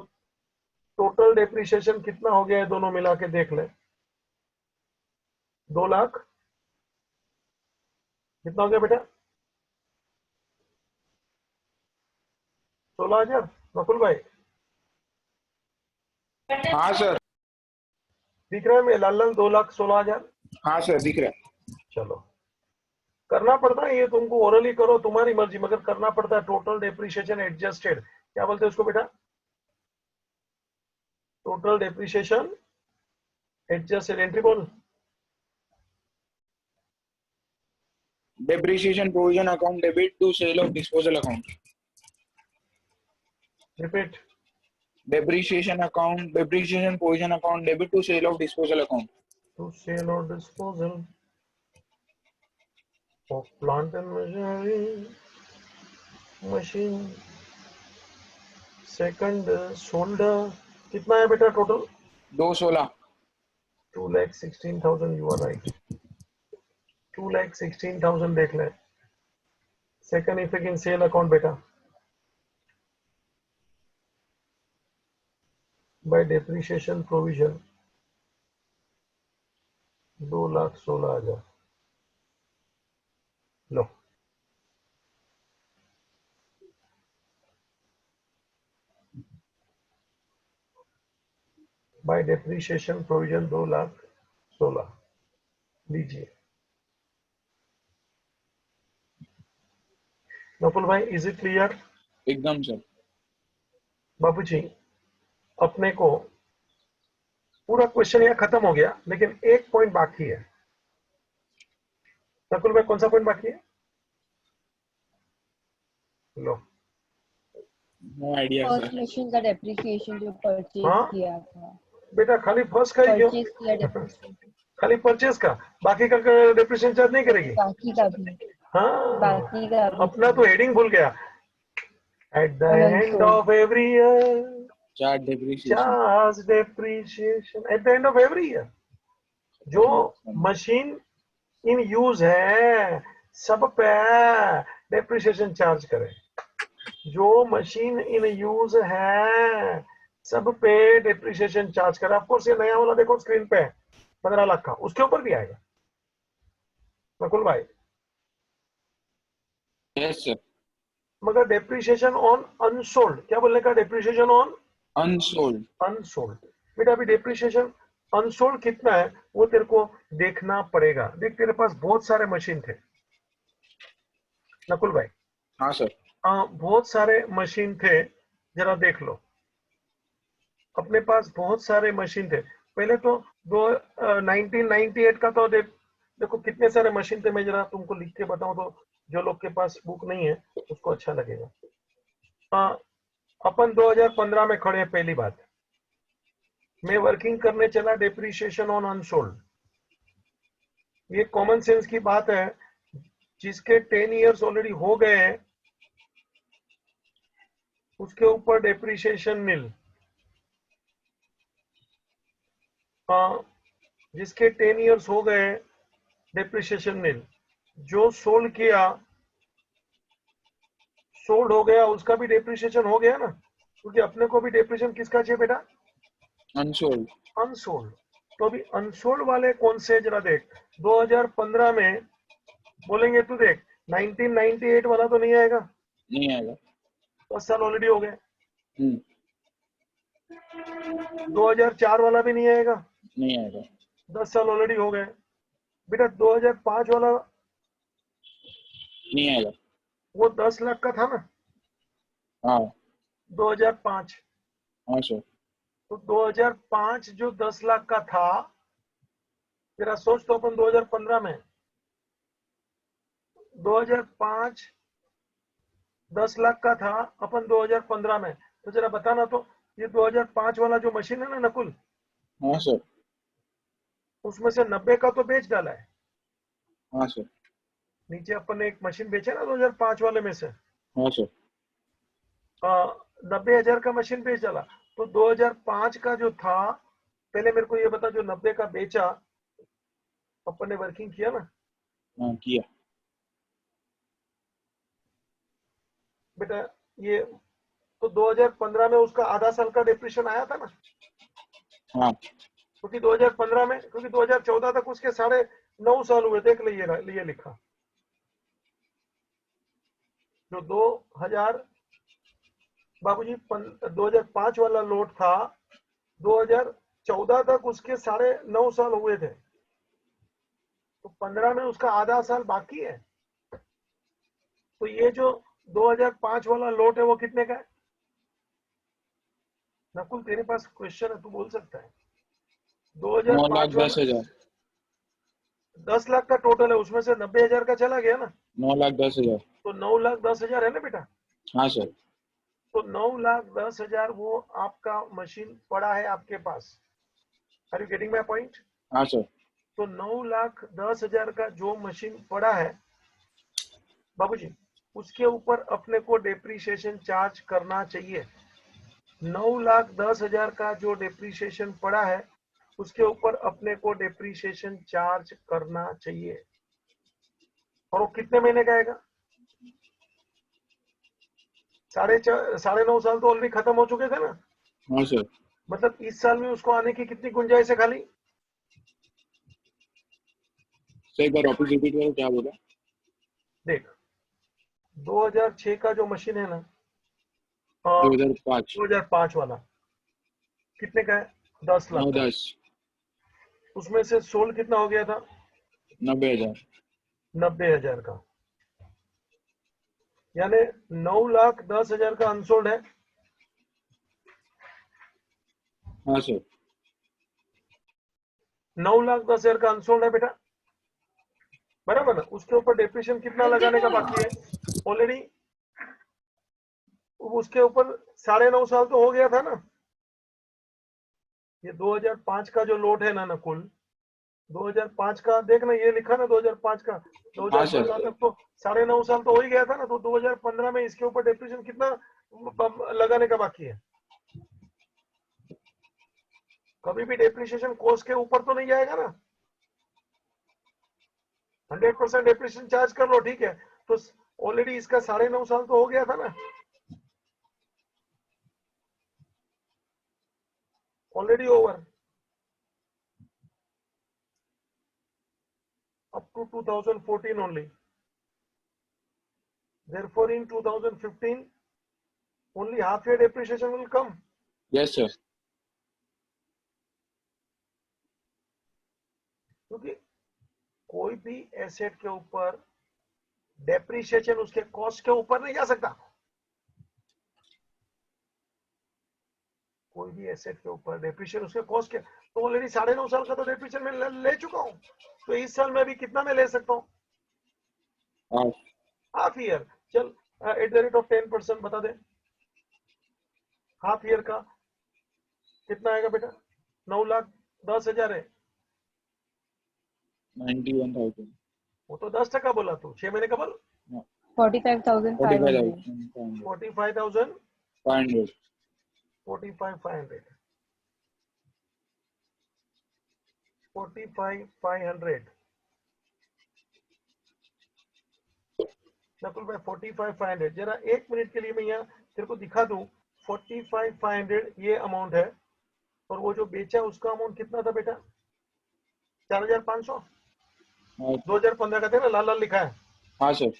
टोटल डेप्रिसिएशन कितना हो गया है दोनों मिला के देख ले। 2 लाख कितना हो गया बेटा? 16,000 नकुल भाई, हाँ सर। दिख रहा है मैं लाल लाल? 2,16,000। हाँ सर दिख रहा है। चलो करना पड़ता है ये, तुमको ओरली करो तुम्हारी मर्जी, मगर करना पड़ता है। टोटल डेप्रिसिएशन एडजस्टेड, क्या बोलते हैं उसको बेटा? टोटल डेप्रिसिएशन एडजस्टेड, एंट्री बोल। Depreciation provision account debit to sale of disposal account. Repeat. Depreciation provision account debit to sale of disposal account. To sale और disposal, of plant and machinery, machine, second solder, कितना है बेटा total? 216 2,16,000, you are right. 2,16,000 देख लें. Second effect in sale account बेटा. By depreciation provision 2,16,000. Low. By depreciation provision 2,16,000 लीजिए. नकुल भाई, is it clear? एकदम सर. बाबूजी, अपने को पूरा क्वेश्चन यहाँ खत्म हो गया, लेकिन एक पॉइंट बाकी है. नकुल भाई, कौन सा पॉइंट बाकी है? लो. No idea first sir. Machine का डेप्रिसिएशन जो परचेज हाँ? किया था, बेटा खाली फर्स्ट का ही क्यों? परचेज किया डेप्रिसिएशन, खाली परचेज का, बाकी का डिप्रिसिएशन चार्ज नहीं करेगी? बाकी का भी, हाँ, बाकी का भी अपना तो हेडिंग भूल गया. एट द और and unsold. Of every year charge depreciation. Charge depreciation at the end of every year. जो मशीन इन यूज है सब पे डेप्रिसिएशन चार्ज करें. जो मशीन इन यूज है सब पे डेप्रिसिएशन चार्ज करें. ऑफ कोर्स ये नया वाला देखो स्क्रीन पे 15 लाख का, उसके ऊपर भी आएगा. नकुल भाई, यस सर. मगर डेप्रिसिएशन ऑन अनसोल्ड, क्या बोलने का? Depreciation on unsold. अनसोल्ड. बेटा अभी डेप्रिसिएशन अनसोल्ड कितना है वो तेरे को देखना पड़ेगा. देख, तेरे पास बहुत सारे मशीन थे नकुल भाई. हाँ सर. बहुत सारे मशीन थे, जरा देख लो. अपने पास बहुत सारे मशीन थे. पहले तो 1998 का तो देखो कितने सारे मशीन थे. मैं जरा तुमको लिख के बताऊं तो जो लोग के पास बुक नहीं है उसको अच्छा लगेगा. अपन 2015 में खड़े हैं. पहली बात, मैं वर्किंग करने चला डेप्रिसिएशन ऑन अनसोल्ड. ये कॉमन सेंस की बात है. जिसके 10 इयर्स ऑलरेडी हो गए हैं उसके ऊपर डेप्रिसिएशन नील. जिसके 10 इयर्स हो गए डेप्रिसिएशन नील. जो सोल्ड किया, सोल्ड हो गया, उसका भी डेप्रिसिएशन हो गया ना, क्योंकि अपने को भी डेप्रिसिएशन किसका चाहिए बेटा? अनसोल्ड. अनसोल्ड. तो अभी अनसोल्ड वाले कौन से, जरा देख. 2015 में बोलेंगे तो देख 1998 वाला तो नहीं आएगा. नहीं आएगा. 10 साल ऑलरेडी हो गए. 2004 2004 वाला भी नहीं आएगा. नहीं आएगा. 10 साल ऑलरेडी हो गए. बेटा 2005 वाला, नहीं आएगा. वो 10 लाख का था ना. हाँ. 2005. हाँ सर. तो 2005 जो 10 लाख का था, जरा सोच तो. अपन 2015 में 2005 10 लाख का था अपन 2015 में. तो जरा बताना तो, ये 2005 वाला जो मशीन है ना नकुल, हाँ सर. उसमें से 90 का तो बेच डाला है. हाँ सर. नीचे अपन ने एक मशीन बेचे ना 2005 वाले में से, हाँ सर. 90,000 का मशीन बेच डाला. तो 2005 का जो था, पहले मेरे को ये बता, जो 90 का बेचा अपन ने वर्किंग किया ना हाँ किया. बेटा, ये तो 2015 में उसका आधा साल का डिप्रेशन आया था ना. हाँ. क्योंकि 2015 में, क्योंकि 2014 तक उसके 9.5 साल हुए. देख लिए लिखा. जो 2000 बाबूजी 2005 वाला लोड था, 2014 तक उसके 9.5 साल हुए थे. तो 15 में उसका आधा साल बाकी है. तो ये जो 2005 वाला लोड है वो कितने का है? नकुल तेरे पास क्वेश्चन है, तू बोल सकता है. 2005 वाला 9,10,000. 10 लाख का टोटल है, उसमें से 90,000 का चला गया ना. 9,10,000. तो 9,10,000 है ना बेटा. हाँ सर. तो 9,10,000 वो आपका मशीन पड़ा है आपके पास. Are you getting my point? हाँ सर. तो 9,10,000 का जो मशीन पड़ा है बाबूजी उसके ऊपर अपने को डेप्रीशिएशन चार्ज करना चाहिए। 9,10,000 का जो डेप्रीशिएशन पड़ा है उसके ऊपर अपने को डेप्रीशिएशन चार्ज करना चाहिए। और वो कितने महीने का आएगा? 9.5 साल तो ऑलरेडी खत्म हो चुके थे ना। हाँ सर। मतलब इस साल में उसको आने की कितनी गुंजाइश है खाली? सर एक बार वापस रिपीट करो, क्या बोला? देख 2006 का जो मशीन है ना 2005। 2005 वाला कितने का है? 10 लाख का। 9-10 उसमें से सोल्ड कितना हो गया था? 90,000। 90,000 का, यानी 9,10,000 का अनसोल्ड है। हाँ सर। 9,10,000 का अनसोल्ड है बेटा, बराबर ना? उसके ऊपर डेप्रिसिएशन कितना लगाने का बाकी है? ऑलरेडी उसके ऊपर 9.5 साल तो हो गया था ना। ये 2005 का जो लोड है ना कुल 2005 का देखना, ये लिखा ना 2005 का, हाँ सर। 2015 तक तो 9.5 साल तो हो ही गया था ना। तो 2015 में इसके ऊपर डेप्रिसिएशन कितना लगाने का बाकी है? कभी भी डेप्रिसिएशन कॉस्ट के ऊपर तो नहीं जाएगा ना। 100% डेप्रिसिएशन चार्ज कर लो, ठीक है। तो ऑलरेडी इसका 9.5 साल तो हो गया था ना, already over up to 2014 only. Therefore, in 2015, only half year depreciation will come. Yes sir. क्योंकि कोई भी एसेट के ऊपर डेप्रिसिएशन उसके कॉस्ट के ऊपर नहीं जा सकता। कोई भी एसेट के ऊपर डेप्रिसिएशन उसके कॉस्ट के, तो ऑलरेडी 9.5 साल का तो डेप्रिसिएशन मैं ले चुका हूं। तो इस साल में भी कितना मैं ले सकता हूं? Half year. चल एट द रेट ऑफ 10% बता दे, हाफ ईयर का कितना आएगा बेटा? 9,10,000 है। 91,000। वो तो 10% बोला तू, 6 महीने का बोल। 45,500. 45,500 500। 45,500 45,500 नकुल भाई 45,500 जरा एक मिनट के लिए मैं यहाँ तेरे को दिखा दूं। 45,500 ये अमाउंट है, और वो जो बेचा उसका अमाउंट कितना था बेटा? 4,500। हाँ 2015 का था ना, लाल लाल लिखा है। हाँ सर।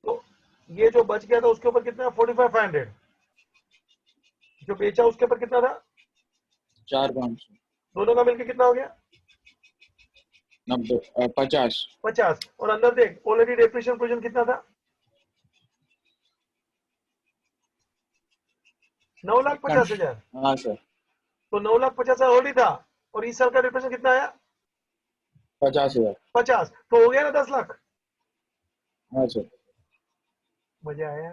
तो ये जो बच गया था उसके ऊपर कितना? 45,500। जो बेचा उसके ऊपर कितना था? 4,500। दोनों का मिलकर कितना हो गया? 50। 50। और अंदर देख ऑलरेडी डेप्रिसिएशन प्रोविजन कितना था? 9,50,000। हाँ सर। तो 9,50,000 ऑलरेडी था, और इस साल का डेप्रिसिएशन कितना आया? 50,000। 50। तो हो गया ना 10 लाख। हाँ सर। मजा आया?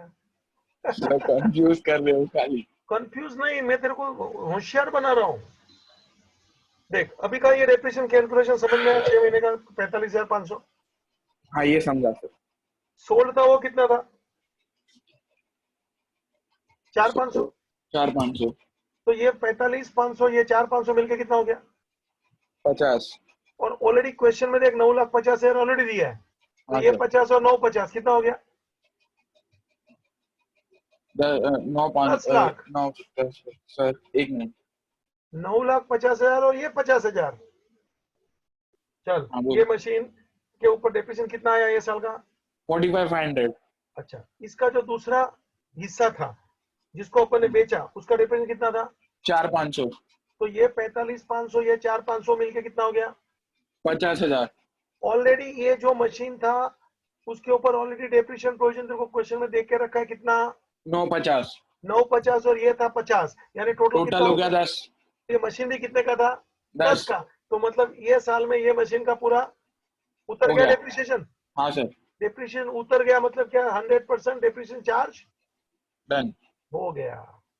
सर कंफ्यूज कर रहे हो खाली। कंफ्यूज नहीं, मैं तेरे को होशियार बना रहा हूं। देख अभी का ये डेप्रिसिएशन कैलकुलेशन समझ में आया? 6 महीने का 45,500। हाँ ये समझा सर। सोल्ड था वो कितना था? 4,500। 4,500। तो ये 45,500 ये 4,500 मिलके कितना हो गया? 50। और ऑलरेडी क्वेश्चन में देख 9,50,000 ऑलरेडी दिया है। तो हाँ ये सर। 50 और 9,50 कितना हो गया? 10 लाख। 9 सर एक मिनट। 9,50,000 और ये 50,000। चल हाँ बोल। ये मशीन के ऊपर डेप्रिसिएशन कितना आया ये साल का? 45,500। अच्छा, इसका जो दूसरा हिस्सा था जिसको अपन ने बेचा उसका डेप्रिसिएशन कितना था? 4,500। तो ये 45,500 ये 4,500 मिलके कितना हो गया? 50,000। ऑलरेडी ये जो मशीन था उसके ऊपर ऑलरेडी डेप्रिसिएशन प्रोविजन तेरे को क्वेश्चन में देख के रखा है कितना? 9,50। 9,50 और ये था 50, यानी टोटल कितना टोटल हो हो गया गया? 10। ये मशीन भी कितने का था? 10 10 का। तो मतलब ये साल में ये मशीन का पूरा उतर हो गया गया। डेप्रिसिएशन। हाँ सर। डेप्रिसिएशन उतर गया मतलब क्या? 100% डेप्रिसिएशन चार्ज डन। हो गया।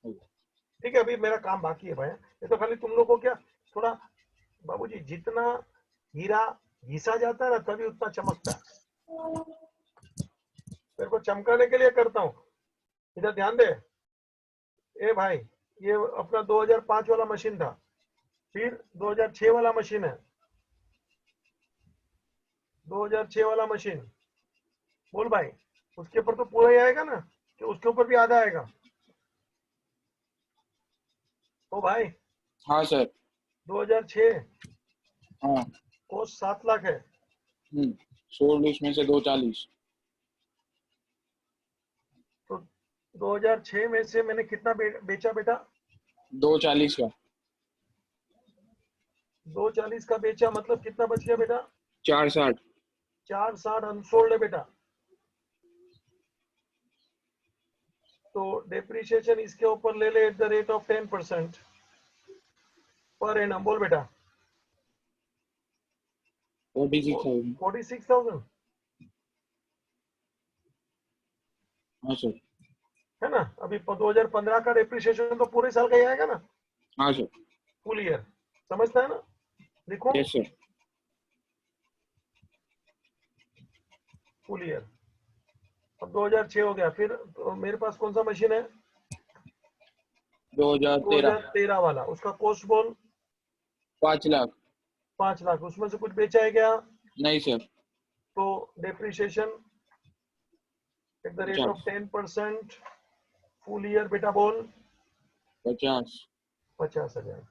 ठीक है, अभी मेरा काम बाकी है भाई। ये तो खाली तुम लोग को क्या थोड़ा, बाबूजी जितना हीरा घिसा जाता है ना तभी उतना चमकता है। मेरे को चमकाने के लिए करता हूँ। इधर ध्यान दे। ए भाई, ये अपना 2005 वाला मशीन था, फिर 2006 वाला मशीन है, 2006 वाला मशीन। बोल भाई, उसके ऊपर तो पूरा ही आएगा ना, कि उसके ऊपर भी आधा आएगा? ओ भाई, हाँ सर। 2006 हाँ। कॉस्ट 7 लाख है। सोल्ड उसमें से 240। तो 2006 में से मैंने कितना बेचा बेटा? 240 का। 240 का बेचा, मतलब कितना बच गया बेटा? 460। 460 अनसोल्ड है बेटा। तो डेप्रिसिएशन इसके ऊपर ले ले eight the rate of 10% per annum. बोल बेटा। 46,000। 46,000 हाँ सर। है ना? अभी 2015 का डेप्रिसिएशन तो पूरे साल का ही आएगा ना, हाँ सर। Full year. समझता है ना? लिखो यस सर। Full year. अब 2006 हो गया, फिर तो मेरे पास कौन सा मशीन है? 2013। 2013 वाला। उसका कॉस्ट बोल। 5 लाख। 5 लाख। उसमें से कुछ बेचा है क्या? नहीं सर। तो depreciation eight the rate of 50। 10% full year बेटा बोल। 50। 50,000।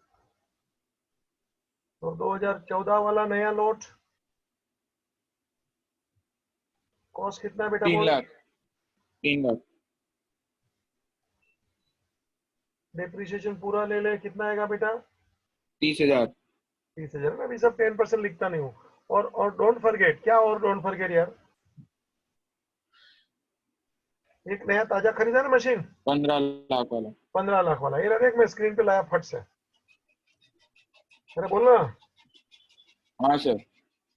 तो 2014 वाला नया नोट कॉस्ट कितना है बेटा 3 बोल? लाख। 3 लाख। डेप्रिसिएशन पूरा ले ले, कितना आएगा बेटा? 30,000। 30,000। मैं अभी सब 10% लिखता नहीं हूँ। और डोंट फॉरगेट क्या, और डोंट फॉरगेट यार, एक नया ताजा खरीदा ना मशीन, 15 लाख वाला। 15 लाख वाला। ये देख, मैं स्क्रीन पे लाया फट से। अरे बोलना। हाँ सर।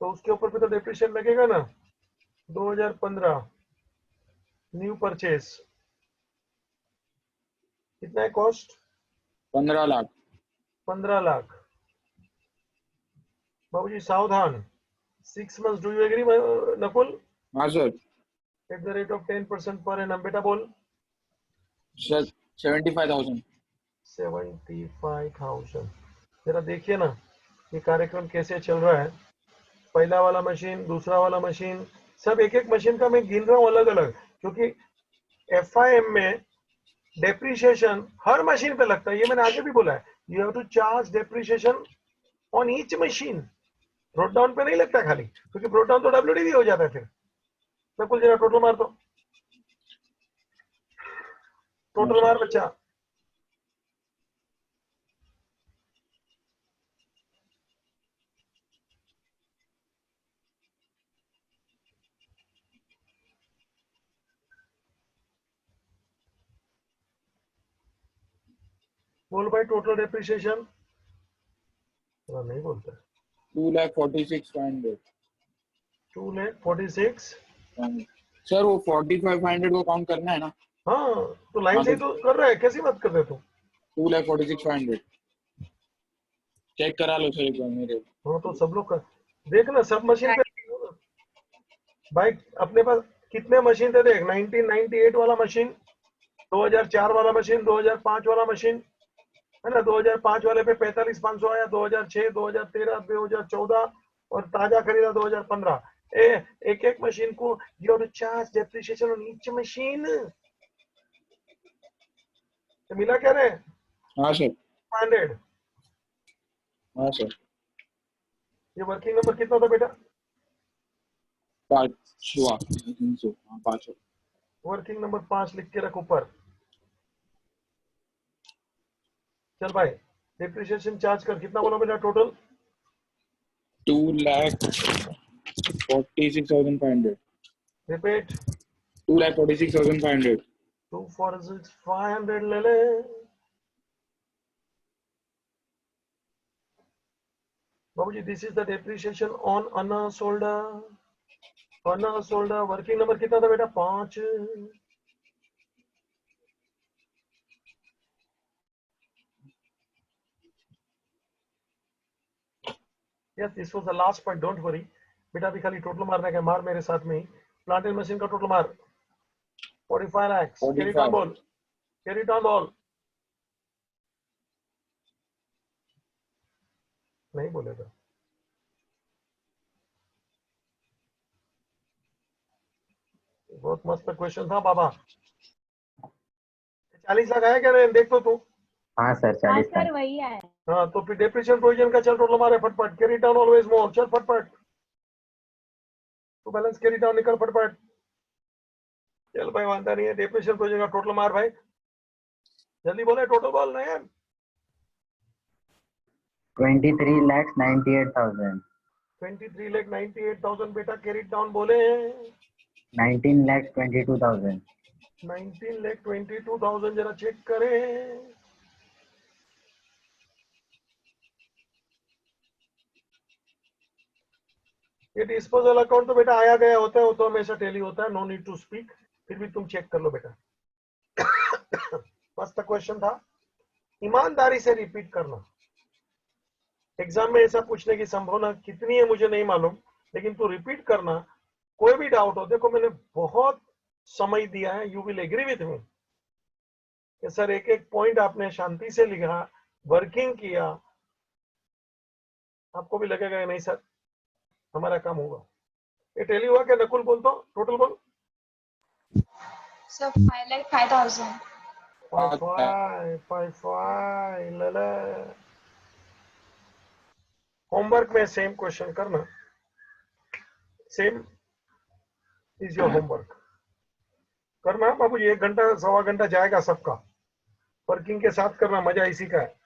तो उसके ऊपर भी तो डेप्रिसिएशन लगेगा ना। 2015 न्यू परचेस कितना है कॉस्ट? 15 लाख। 15 लाख। बाबूजी सावधान। 6 months, do you agree Nakul? हाँ sir. At the rate of 10% per annum बेटा बोल। सर 75,000। 75,000। जरा देखिए ना ये कार्यक्रम कैसे चल रहा है। पहला वाला मशीन, दूसरा वाला मशीन, सब एक एक मशीन का मैं गिन रहा हूँ अलग अलग, क्योंकि FIM में डेप्रिसिएशन हर मशीन पे लगता है। ये मैंने आगे भी बोला है, you have to charge depreciation on each machine. Brought down पे नहीं लगता खाली, क्योंकि ब्रोट डाउन तो WDV हो जाता है। फिर मैं कुल जरा टोटल मार दो, हाँ टोटल सर। मार बच्चा। बोल भाई टोटल डेप्रिसिएशन। नहीं बोलता। 2,46,500। 2,46,000। सर वो 45,500 को काउंट करना है ना? हाँ, तो लाइन हाँ से तो ही तो कर रहा है, कैसी बात कर रहे हो तुम? 2,46,500 चेक करा लो सर एक बार मेरे। हाँ तो सब लोग का देखना, सब मशीन पे भाई। अपने पास कितने मशीन थे देख? 1998 वाला मशीन, 2004 वाला मशीन, 2005 वाला मशीन, है ना? 2005 वाले पे 45,500 आया, 2006, 2013, 2014 और ताजा खरीदा 2015। एक एक मशीन को you have to charge depreciation on each machine. मिला क्या रे? हाँ सर। 100। हाँ सर। ये वर्किंग नंबर कितना था बेटा? 5वां। 300। हाँ 5। वर्किंग नंबर 5 लिख के रख ऊपर। चल भाई, डेप्रिसिएशन चार्ज कर। कितना बोला बेटा टोटल? 2,46,500। रिपीट। 2,46,500। 246,500 ले ले। बाबूजी this is the depreciation on unsold. Unsold working number कितना था बेटा? 5। Yes, this was the last point, don't worry बेटा। अभी खाली टोटल मारने का, मार मेरे साथ में ही। प्लांट एंड मशीन का टोटल मार। 45 lakhs. Carry it on 45. ball. Carry it on ball. नहीं बोलेगा. बहुत मस्त क्वेश्चन था बाबा. 40 लाख आया क्या नहीं देख तो तू. हाँ सर, 40 का. सर वही है. हाँ तो फिर डेप्रिसिएशन प्रोविजन का चल टोटल मारे फटफट. Carry down always more. चल फटफट. तो बैलेंस कैरी डाउन निकल फटफट. चल भाई वांदा नहीं है. डेप्रिसिएशन प्रोविजन का टोटल मार भाई. जल्दी बोले टोटल बोल नयन. 23,98,000. 23,98,000 बेटा कैरी डाउन बोले. 19,22,000. 19,22,000 जरा चेक करें. ये डिस्पोजल अकाउंट तो बेटा आया गया होता है. वो तो हमेशा टेली होता है. No need to speak. फिर भी तुम चेक कर लो बेटा. मस्त क्वेश्चन था. ईमानदारी से रिपीट करना. एग्जाम में ऐसा पूछने की संभावना कितनी है मुझे नहीं मालूम, लेकिन तू रिपीट करना. कोई भी डाउट हो, देखो मैंने बहुत समय दिया है. You will agree with me कि सर एक एक पॉइंट आपने शांति से लिखा, वर्किंग किया. आपको भी लगेगा नहीं सर हमारा काम होगा. ये टेली हुआ क्या नकुल? बोल तो टोटल बोल. सर 5,05,000. 5,5 लला. होमवर्क में सेम क्वेश्चन करना. Same is your homework. करना बाबू जी. 1 घंटा 1.25 घंटा जाएगा सबका. वर्किंग के साथ करना. मजा इसी का है.